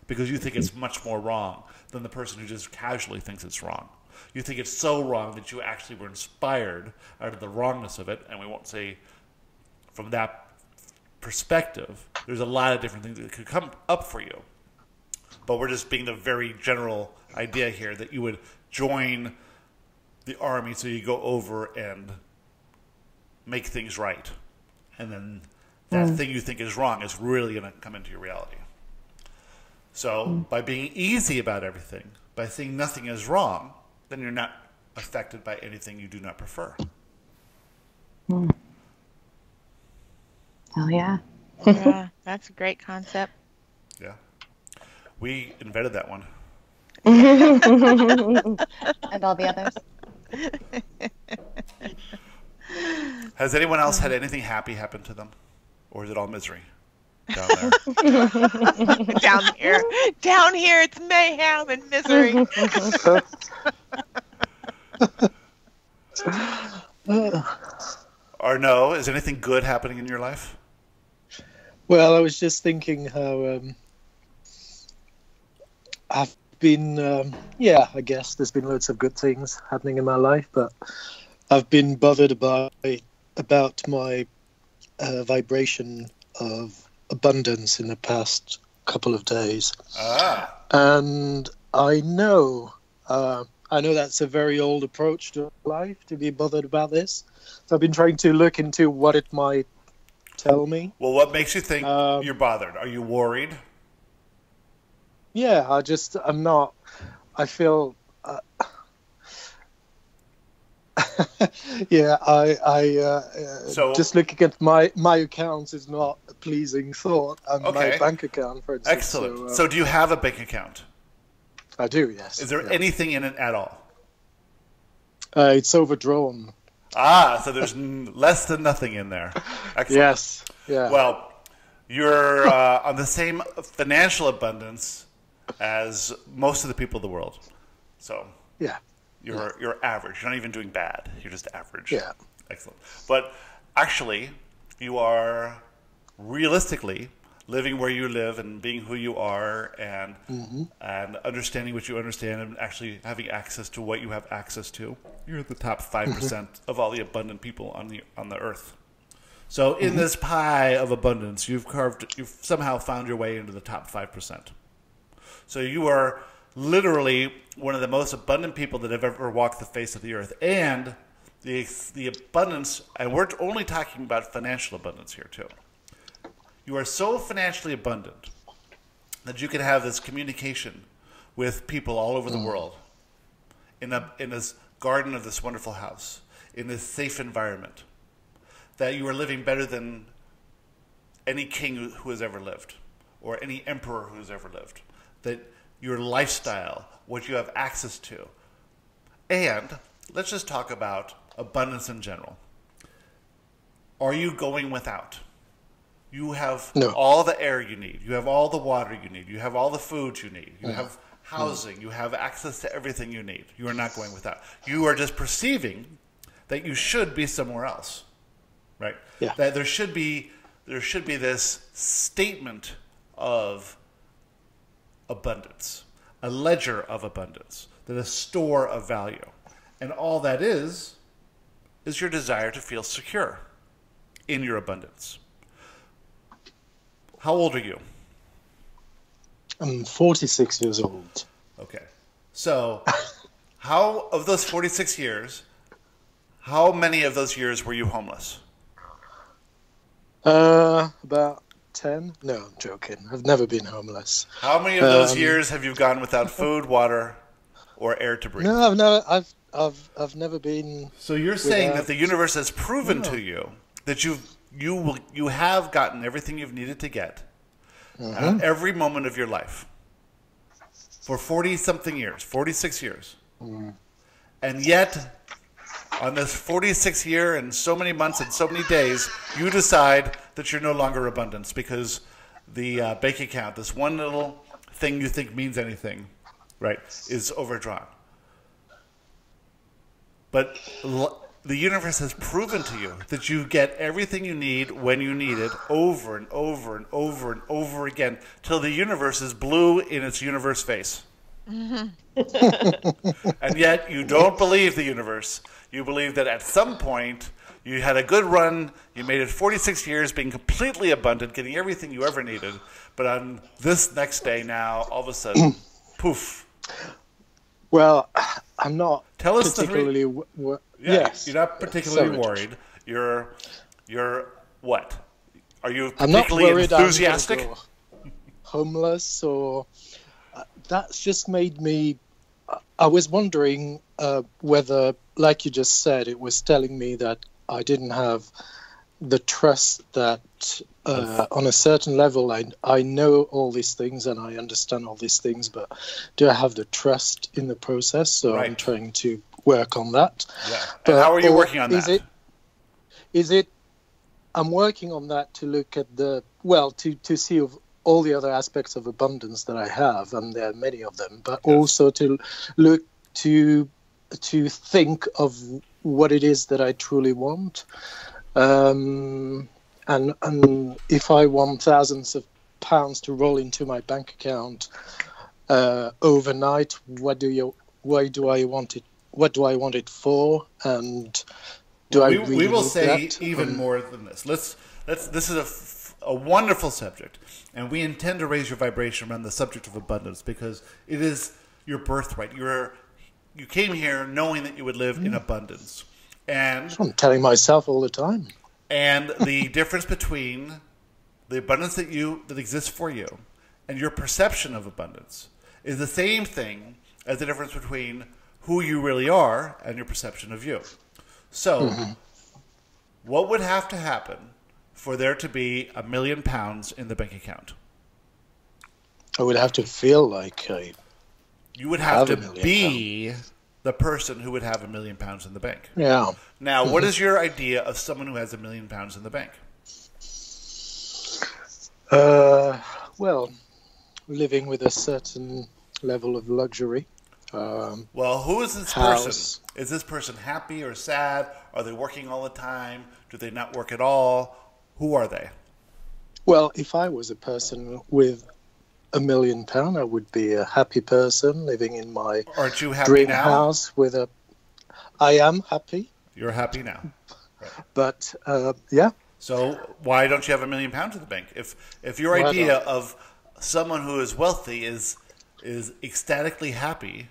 because you think it's much more wrong than the person who just casually thinks it's wrong. You think it's so wrong that you actually were inspired out of the wrongness of it, and we won't say from that perspective, there's a lot of different things that could come up for you. But we're just being the very general idea here that you would join the army so you go over and make things right. And then that thing you think is wrong is really going to come into your reality. So by being easy about everything, by seeing nothing as wrong, then you're not affected by anything you do not prefer. Oh, yeah. Yeah, that's a great concept. Yeah. We invented that one. And all the others. Has anyone else had anything happy happen to them? Or is it all misery down there? Down here, it's mayhem and misery. Or no, is anything good happening in your life? Well, I was just thinking how I've been, I guess there's been loads of good things happening in my life, but I've been bothered about my vibration of abundance in the past couple of days. And I know that's a very old approach to life, to be bothered about this. So I've been trying to look into what it might tell me. Well, what makes you think you're bothered? Are you worried? Yeah, I'm not. I feel. So just looking at my accounts is not a pleasing thought, and my bank account, for instance. Excellent. So do you have a bank account? I do, yes. Is there anything in it at all? It's overdrawn. So there's less than nothing in there. Excellent. Yes. Yeah. Well, you're on the same financial abundance as most of the people of the world. So yeah, you're average. You're not even doing bad. You're just average. Yeah. Excellent. But actually, you are realistically living where you live and being who you are, and understanding what you understand, and actually having access to what you have access to. You're at the top 5% of all the abundant people on the earth. So in this pie of abundance, you've somehow found your way into the top 5%. So you are literally one of the most abundant people that have ever walked the face of the earth. And the abundance, and we're only talking about financial abundance here too. You are so financially abundant that you can have this communication with people all over the world in this garden of this wonderful house, in this safe environment, that you are living better than any king who has ever lived or any emperor who has ever lived. That your lifestyle, what you have access to. And let's just talk about abundance in general. Are you going without? You have all the air you need. You have all the water you need. You have all the food you need. You have housing. You have access to everything you need. You are not going without. You are just perceiving that you should be somewhere else, right? Yeah. That there should be this statement of abundance, a ledger of abundance, that a store of value. And all that is your desire to feel secure in your abundance. How old are you? I'm 46 years old. Okay. So how, of those 46 years, how many of those years were you homeless? About 10. No, I'm joking. I've never been homeless. How many of those years have you gone without food, water, or air to breathe? No, I've never been. So you're saying that the universe has proven to you that you have gotten everything you've needed to get at every moment of your life for 40-something years, 46 years. And yet, on this 46th year and so many months and so many days, you decide that you're no longer abundance because the bank account, this one little thing you think means anything, right, is overdrawn. But the universe has proven to you that you get everything you need when you need it over and over and over and over again till the universe is blue in its universe face. And yet you don't believe the universe. You believe that at some point you had a good run, you made it 46 years being completely abundant, getting everything you ever needed, but on this next day now, all of a sudden, poof. Well, I'm not Tell us particularly... Yes. You're not particularly worried. You're what? Are you I'm not particularly worried enthusiastic? I'm gonna go homeless, or that's just made me... I was wondering whether, like you just said, it was telling me that I didn't have the trust that on a certain level I know all these things and I understand all these things, but do I have the trust in the process? So I'm trying to work on that. Yeah. And how are you working on that? I'm working on that to look at to see of all the other aspects of abundance that I have, and there are many of them, but also to look to think of what it is that I truly want. And if I want thousands of pounds to roll into my bank account overnight, why do I want it? What do I want it for? And we will say that? Even more than this. This is a wonderful subject, and we intend to raise your vibration around the subject of abundance because it is your birthright. You came here knowing that you would live in abundance, and that's what I'm telling myself all the time. And the difference between the abundance that exists for you and your perception of abundance is the same thing as the difference between who you really are and your perception of you. So, what would have to happen for there to be £1 million in the bank account? I would have to feel like you would have to be the person who would have £1 million in the bank. Yeah. Now, what is your idea of someone who has £1 million in the bank? Well, living with a certain level of luxury. Well, who is this person? Is this person happy or sad? Are they working all the time? Do they not work at all? Who are they? Well, if I was a person with £1 million, I would be a happy person living in my Aren't you happy dream now? house with a. I am happy, You're happy now. but yeah. So why don't you have £1 million in the bank? If your Why idea not? of someone who is wealthy is ecstatically happy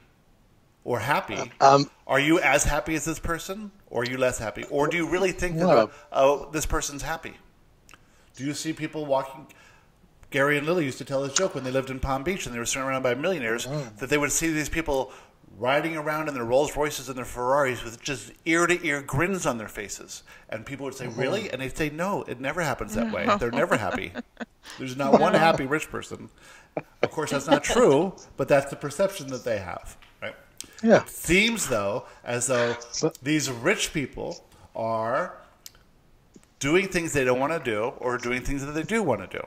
or happy, are you as happy as this person, or are you less happy, or do you really think that this person's happy? Do you see people walking? Gary and Lily used to tell this joke when they lived in Palm Beach and they were surrounded by millionaires, that they would see these people riding around in their Rolls Royces and their Ferraris with just ear-to-ear grins on their faces. And people would say, really? And they'd say, no, it never happens that way. They're never happy. There's not one happy rich person. Of course, that's not true, but that's the perception that they have, right? Yeah. It seems, though, as though these rich people are doing things they don't want to do or doing things that they do want to do.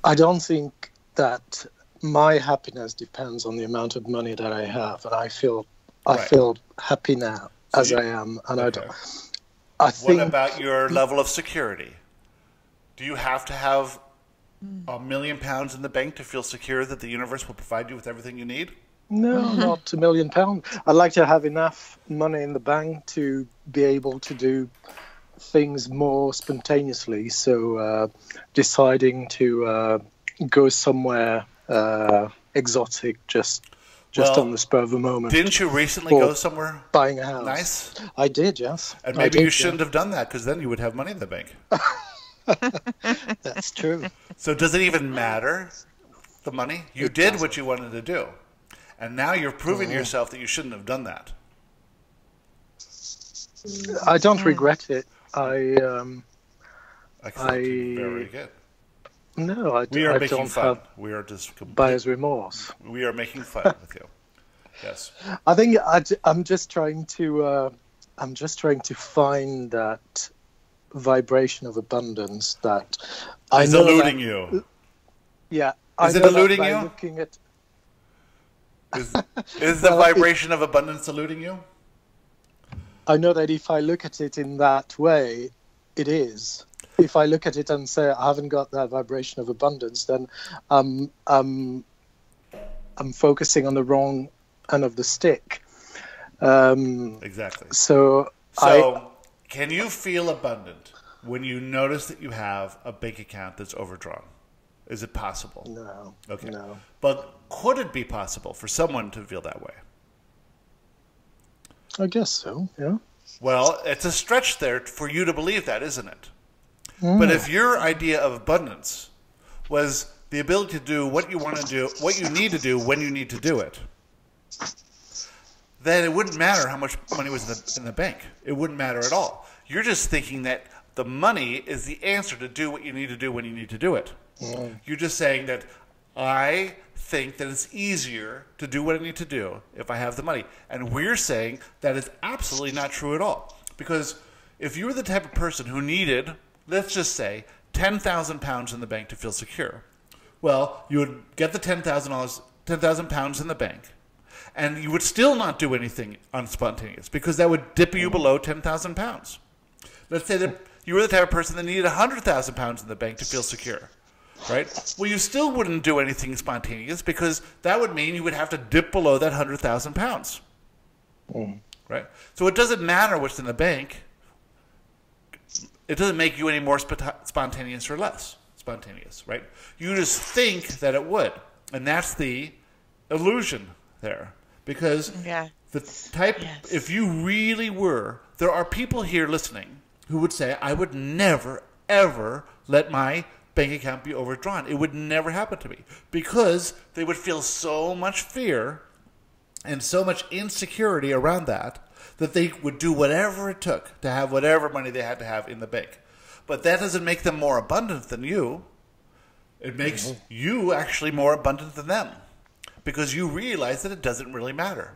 I don't think that my happiness depends on the amount of money that I have, and I feel happy now as I am, and I don't. I think. What about your level of security? Do you have to have £1 million in the bank to feel secure that the universe will provide you with everything you need? No, not £1 million. I'd like to have enough money in the bank to be able to do things more spontaneously. So deciding to go somewhere exotic just on the spur of a moment. Didn't you recently go somewhere? Buying a house. Nice. I did, yes. And maybe you shouldn't have done that, because then you would have money in the bank. That's true. So does it even matter, the money? You did what you wanted to do. And now you're proving to yourself that you shouldn't have done that. I don't regret it. Excellent. Very good. No, I We are making don't fun. have We are just buyer's remorse. We are making fun with you. Yes. I think I'm just trying to find that vibration of abundance that is eluding you. Yeah. Is it eluding you? Looking at, is the vibration of abundance eluding you? I know that if I look at it in that way, it is. If I look at it and say I haven't got that vibration of abundance, then I'm focusing on the wrong end of the stick. Exactly. So can you feel abundant when you notice that you have a bank account that's overdrawn? Is it possible? No. Okay. No. But could it be possible for someone to feel that way? I guess so, yeah. Well, it's a stretch there for you to believe that, isn't it? But if your idea of abundance was the ability to do what you want to do, what you need to do when you need to do it, then it wouldn't matter how much money was in the bank. It wouldn't matter at all. You're just thinking that the money is the answer to do what you need to do when you need to do it. You're just saying that I think that it's easier to do what I need to do if I have the money. And we're saying that is absolutely not true at all. Because if you were the type of person who needed, let's just say, £10,000 in the bank to feel secure, well, you would get the £10,000 in the bank, and you would still not do anything unspontaneous, because that would dip you below £10,000. Let's say that you were the type of person that needed £100,000 in the bank to feel secure. Right? Well, you still wouldn't do anything spontaneous, because that would mean you would have to dip below that £100,000. Right? So it doesn't matter what's in the bank. It doesn't make you any more spontaneous or less spontaneous, right? You just think that it would, and that's the illusion there. Because the type, if you really were, there are people here listening who would say, I would never, ever let my bank account be overdrawn. It would never happen to me, because they would feel so much fear and so much insecurity around that they would do whatever it took to have whatever money they had to have in the bank. But that doesn't make them more abundant than you. It makes you actually more abundant than them, because you realize that it doesn't really matter.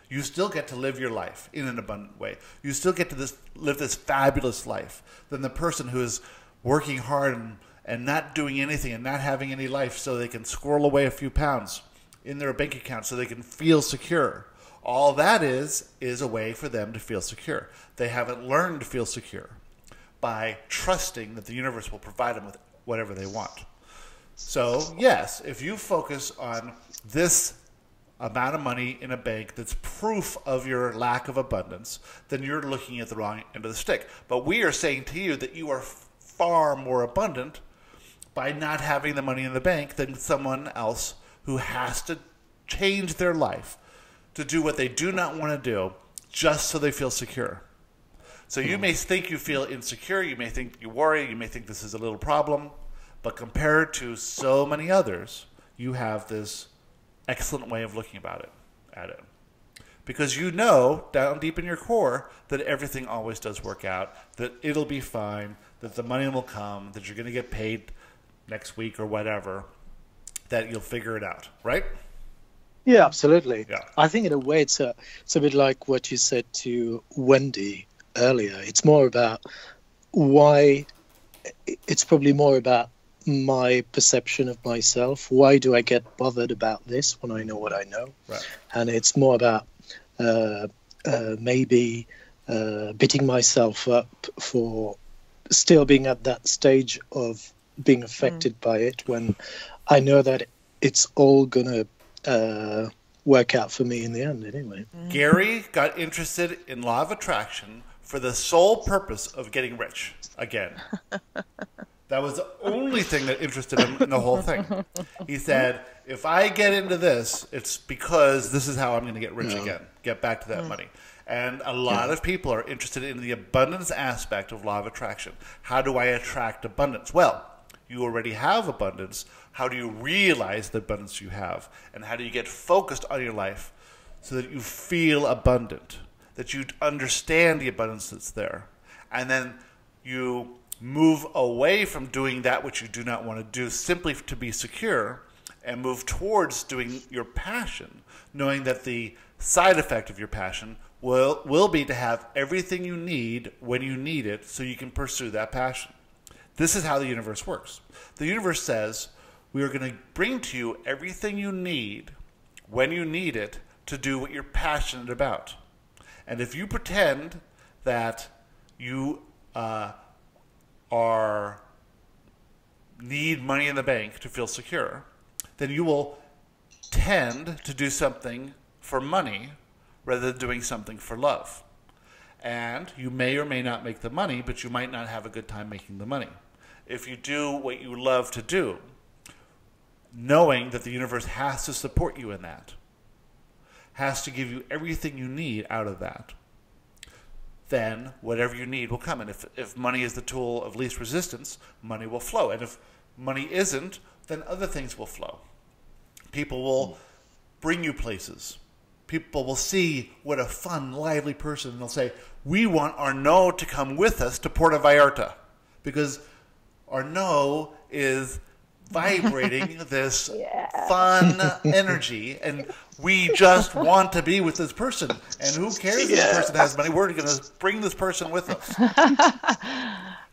You still get to live your life in an abundant way. You still get to live this fabulous life than the person who is working hard and not doing anything and not having any life so they can squirrel away a few pounds in their bank account so they can feel secure. All that is a way for them to feel secure. They haven't learned to feel secure. by trusting that the universe will provide them with whatever they want. So, yes, if you focus on this amount of money in a bank that's proof of your lack of abundance, then you're looking at the wrong end of the stick. But we are saying to you that you are far more abundant by not having the money in the bank than someone else who has to change their life to do what they do not want to do just so they feel secure. So you may think you feel insecure, you may think you worry, you may think this is a little problem, but compared to so many others, you have this excellent way of looking at it. Because you know down deep in your core that everything always does work out, that it'll be fine, that the money will come, that you're going to get paid next week or whatever, that you'll figure it out, right? Yeah, absolutely. Yeah. I think in a way it's a bit like what you said to Wendy earlier. It's more about why. It's probably more about my perception of myself. Why do I get bothered about this when I know what I know? Right. And it's more about maybe beating myself up for still being at that stage of being affected by it when I know that it's all gonna work out for me in the end anyway. Gary got interested in law of attraction for the sole purpose of getting rich again. That was the only thing that interested him in the whole thing. He said, if I get into this, it's because this is how I'm going to get rich again, get back to that money. And a lot of people are interested in the abundance aspect of law of attraction. How do I attract abundance? Well, you already have abundance. How do you realize the abundance you have? And how do you get focused on your life so that you feel abundant, that you understand the abundance that's there? And then you move away from doing that which you do not want to do simply to be secure and move towards doing your passion, knowing that the side effect of your passion will be to have everything you need when you need it so you can pursue that passion. This is how the universe works. The universe says, we are going to bring to you everything you need when you need it to do what you're passionate about. And if you pretend that you need money in the bank to feel secure, then you will tend to do something for money rather than doing something for love. And you may or may not make the money, but you might not have a good time making the money. If you do what you love to do, knowing that the universe has to support you in that, has to give you everything you need out of that, then whatever you need will come. And if money is the tool of least resistance, money will flow. And if money isn't, then other things will flow. People will bring you places. People will see what a fun, lively person, and they'll say, we want Arnaud to come with us to Puerto Vallarta because Arnaud is vibrating this fun energy, and we just want to be with this person. And who cares if this person has money? We're going to bring this person with us.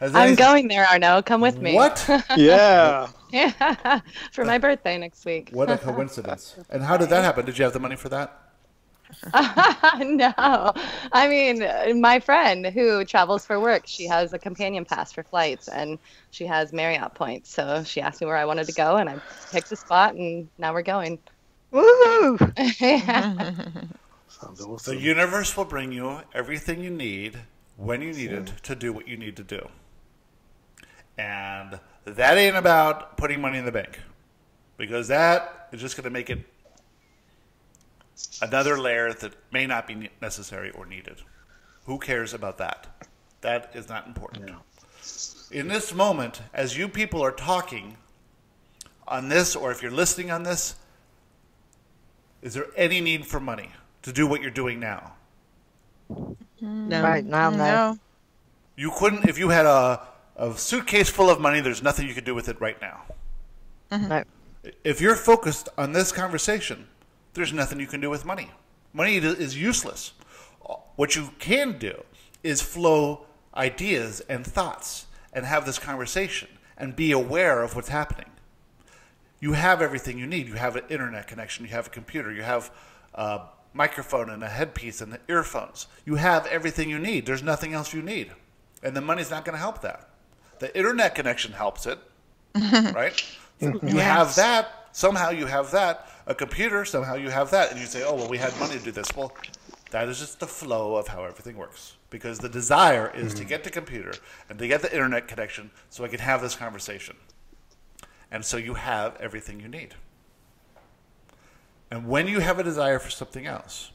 I'm going there, Arnaud. Come with me. What? Yeah. Yeah, for my birthday next week. What a coincidence. And how did that happen? Did you have the money for that? No. I mean, my friend who travels for work, she has a companion pass for flights, and she has Marriott points. So she asked me where I wanted to go, and I picked a spot, and now we're going. Woohoo! Yeah. Sounds awesome. The universe will bring you everything you need when you need it to do what you need to do. And that ain't about putting money in the bank, because that is just going to make it another layer that may not be necessary or needed. Who cares about that? That is not important. Yeah. In this moment, as you people are talking on this, or if you're listening on this, is there any need for money to do what you're doing now? No. Right now, no. You couldn't, if you had a suitcase full of money, there's nothing you could do with it right now. No. If you're focused on this conversation, there's nothing you can do with money. Money is useless. What you can do is flow ideas and thoughts and have this conversation and be aware of what's happening. You have everything you need. You have an internet connection. You have a computer. You have a microphone and a headpiece and the earphones. You have everything you need. There's nothing else you need. And the money's not going to help that. The internet connection helps it, right? You have that. Somehow you have that. A computer, somehow you have that. And you say, oh, well, we had money to do this. Well, that is just the flow of how everything works. Because the desire is to get the computer and to get the internet connection so I can have this conversation. And so you have everything you need. And when you have a desire for something else,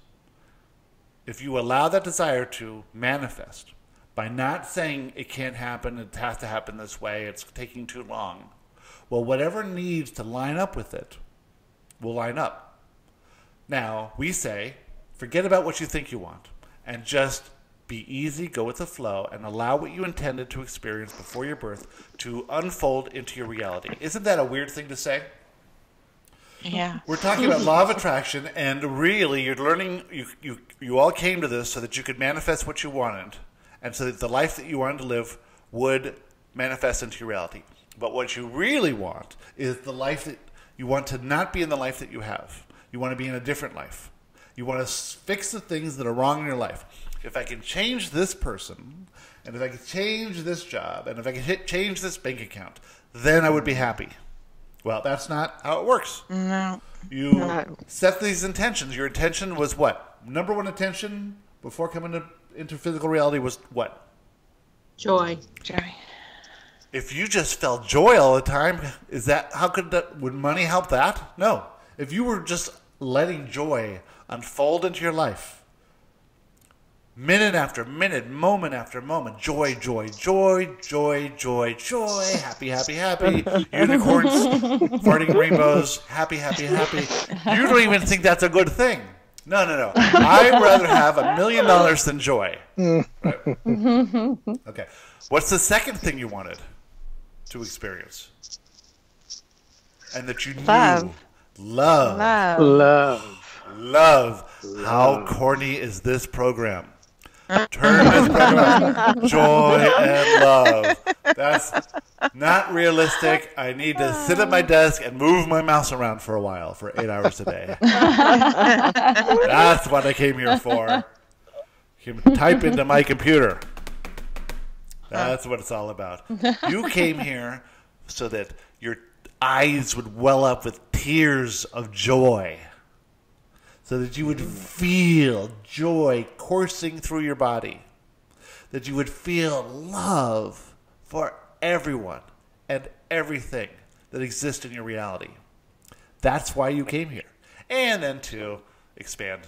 if you allow that desire to manifest by not saying it can't happen, it has to happen this way, it's taking too long, well, whatever needs to line up with it will line up. Now, we say, forget about what you think you want and just be easy, go with the flow, and allow what you intended to experience before your birth to unfold into your reality. Isn't that a weird thing to say? Yeah. We're talking about law of attraction, and really you're learning, you all came to this so that you could manifest what you wanted, and so that the life that you wanted to live would manifest into your reality. But what you really want is the life that you want to not be in the life that you have. You want to be in a different life. You want to fix the things that are wrong in your life. If I can change this person, and if I can change this job, and if I can change this bank account, then I would be happy. Well, that's not how it works. No. You set these intentions. Your intention was what? Number one intention before coming into physical reality was what? Joy. Joy. If you just felt joy all the time, would money help that? No. If you were just letting joy unfold into your life, minute after minute, moment after moment, joy, joy, joy, joy, joy, joy, happy, happy, happy, unicorns, farting rainbows, happy, happy, happy. You don't even think that's a good thing. No. I'd rather have $1 million than joy. Right? Okay. What's the second thing you wanted to experience? And that you knew. Love. How corny is this program? Turn this program. Joy and love. That's not realistic. I need to sit at my desk and move my mouse around for a while for 8 hours a day. That's what I came here for. You can type into my computer. That's what it's all about. You came here so that your eyes would well up with tears of joy, so that you would feel joy coursing through your body, that you would feel love for everyone and everything that exists in your reality. That's why you came here. And then to expand.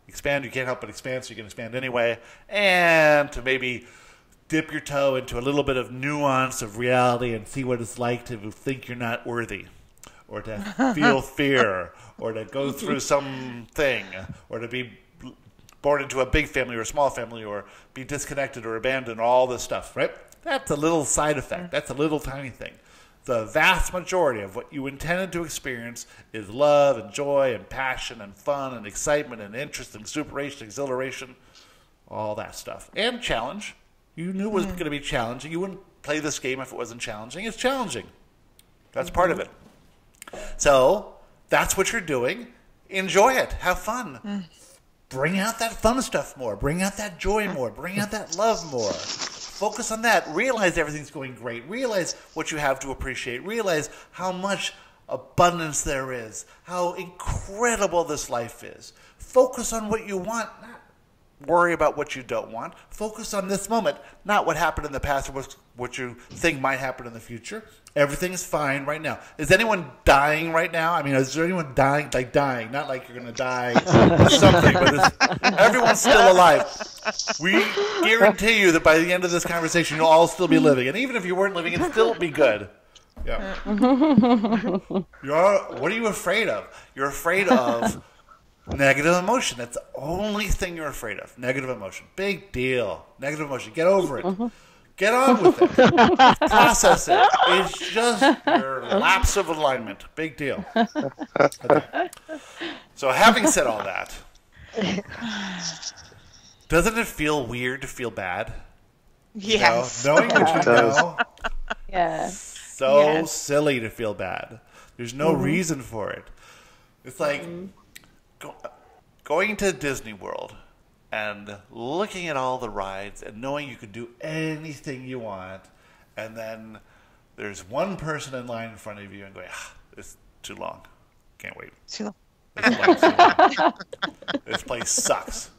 Expand, you can't help but expand, so you can expand anyway. And to maybe dip your toe into a little bit of nuance of reality and see what it's like to think you're not worthy, or to feel fear, or to go through something, or to be born into a big family or a small family, or be disconnected or abandoned, all this stuff, right? That's a little side effect. That's a little tiny thing. The vast majority of what you intended to experience is love and joy and passion and fun and excitement and interest and exhilaration, all that stuff. And challenge. You knew it was going to be challenging. You wouldn't play this game if it wasn't challenging. It's challenging. That's part of it. So that's what you're doing. Enjoy it. Have fun. Bring out that fun stuff more. Bring out that joy more. Bring out that love more. Focus on that. Realize everything's going great. Realize what you have to appreciate. Realize how much abundance there is. How incredible this life is. Focus on what you want. Not worry about what you don't want. Focus on this moment, not what happened in the past or what you think might happen in the future. Everything is fine right now. Is anyone dying right now? I mean, is there anyone dying? Like dying, not like you're going to die of something, but everyone's still alive. We guarantee you that by the end of this conversation, you'll all still be living. And even if you weren't living, it'd still be good. Yeah. What are you afraid of? You're afraid of negative emotion. That's the only thing you're afraid of. Negative emotion. Big deal. Negative emotion. Get over it. Get on with it. Process it. It's just your lapse of alignment. Big deal. Okay. So having said all that, doesn't it feel weird to feel bad? Yes. You know, knowing what you know. Yeah. So silly to feel bad. There's no reason for it. It's like going to Disney World and looking at all the rides and knowing you can do anything you want, and then there's one person in line in front of you and going, it's too long. Can't wait. Too long. This line's too long. This place sucks.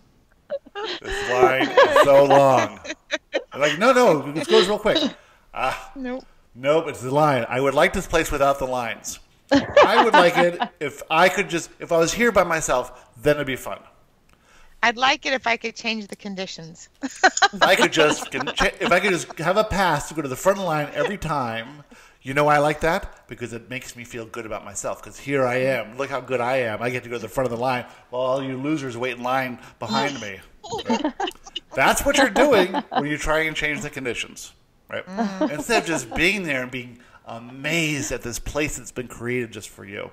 This line is so long. I'm like, no, this goes real quick. Nope, it's the line. I would like this place without the lines. I would like it if I was here by myself, then it'd be fun. I'd like it if I could change the conditions. If I could just have a pass to go to the front of the line every time. You know why I like that? Because it makes me feel good about myself. Because here I am. Look how good I am. I get to go to the front of the line while all you losers wait in line behind me. Right? That's what you're doing when you try and change the conditions. Right? Instead of just being there and being amazed at this place that's been created just for you.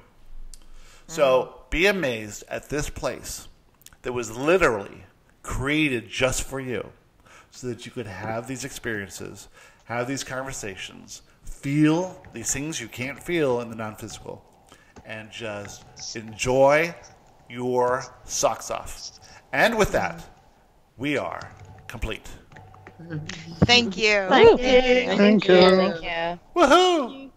So be amazed at this place that was literally created just for you so that you could have these experiences, have these conversations, feel these things you can't feel in the non-physical, and just enjoy your socks off. And with that, we are complete. Thank you. Thank you. Thank you. Thank you. Woohoo!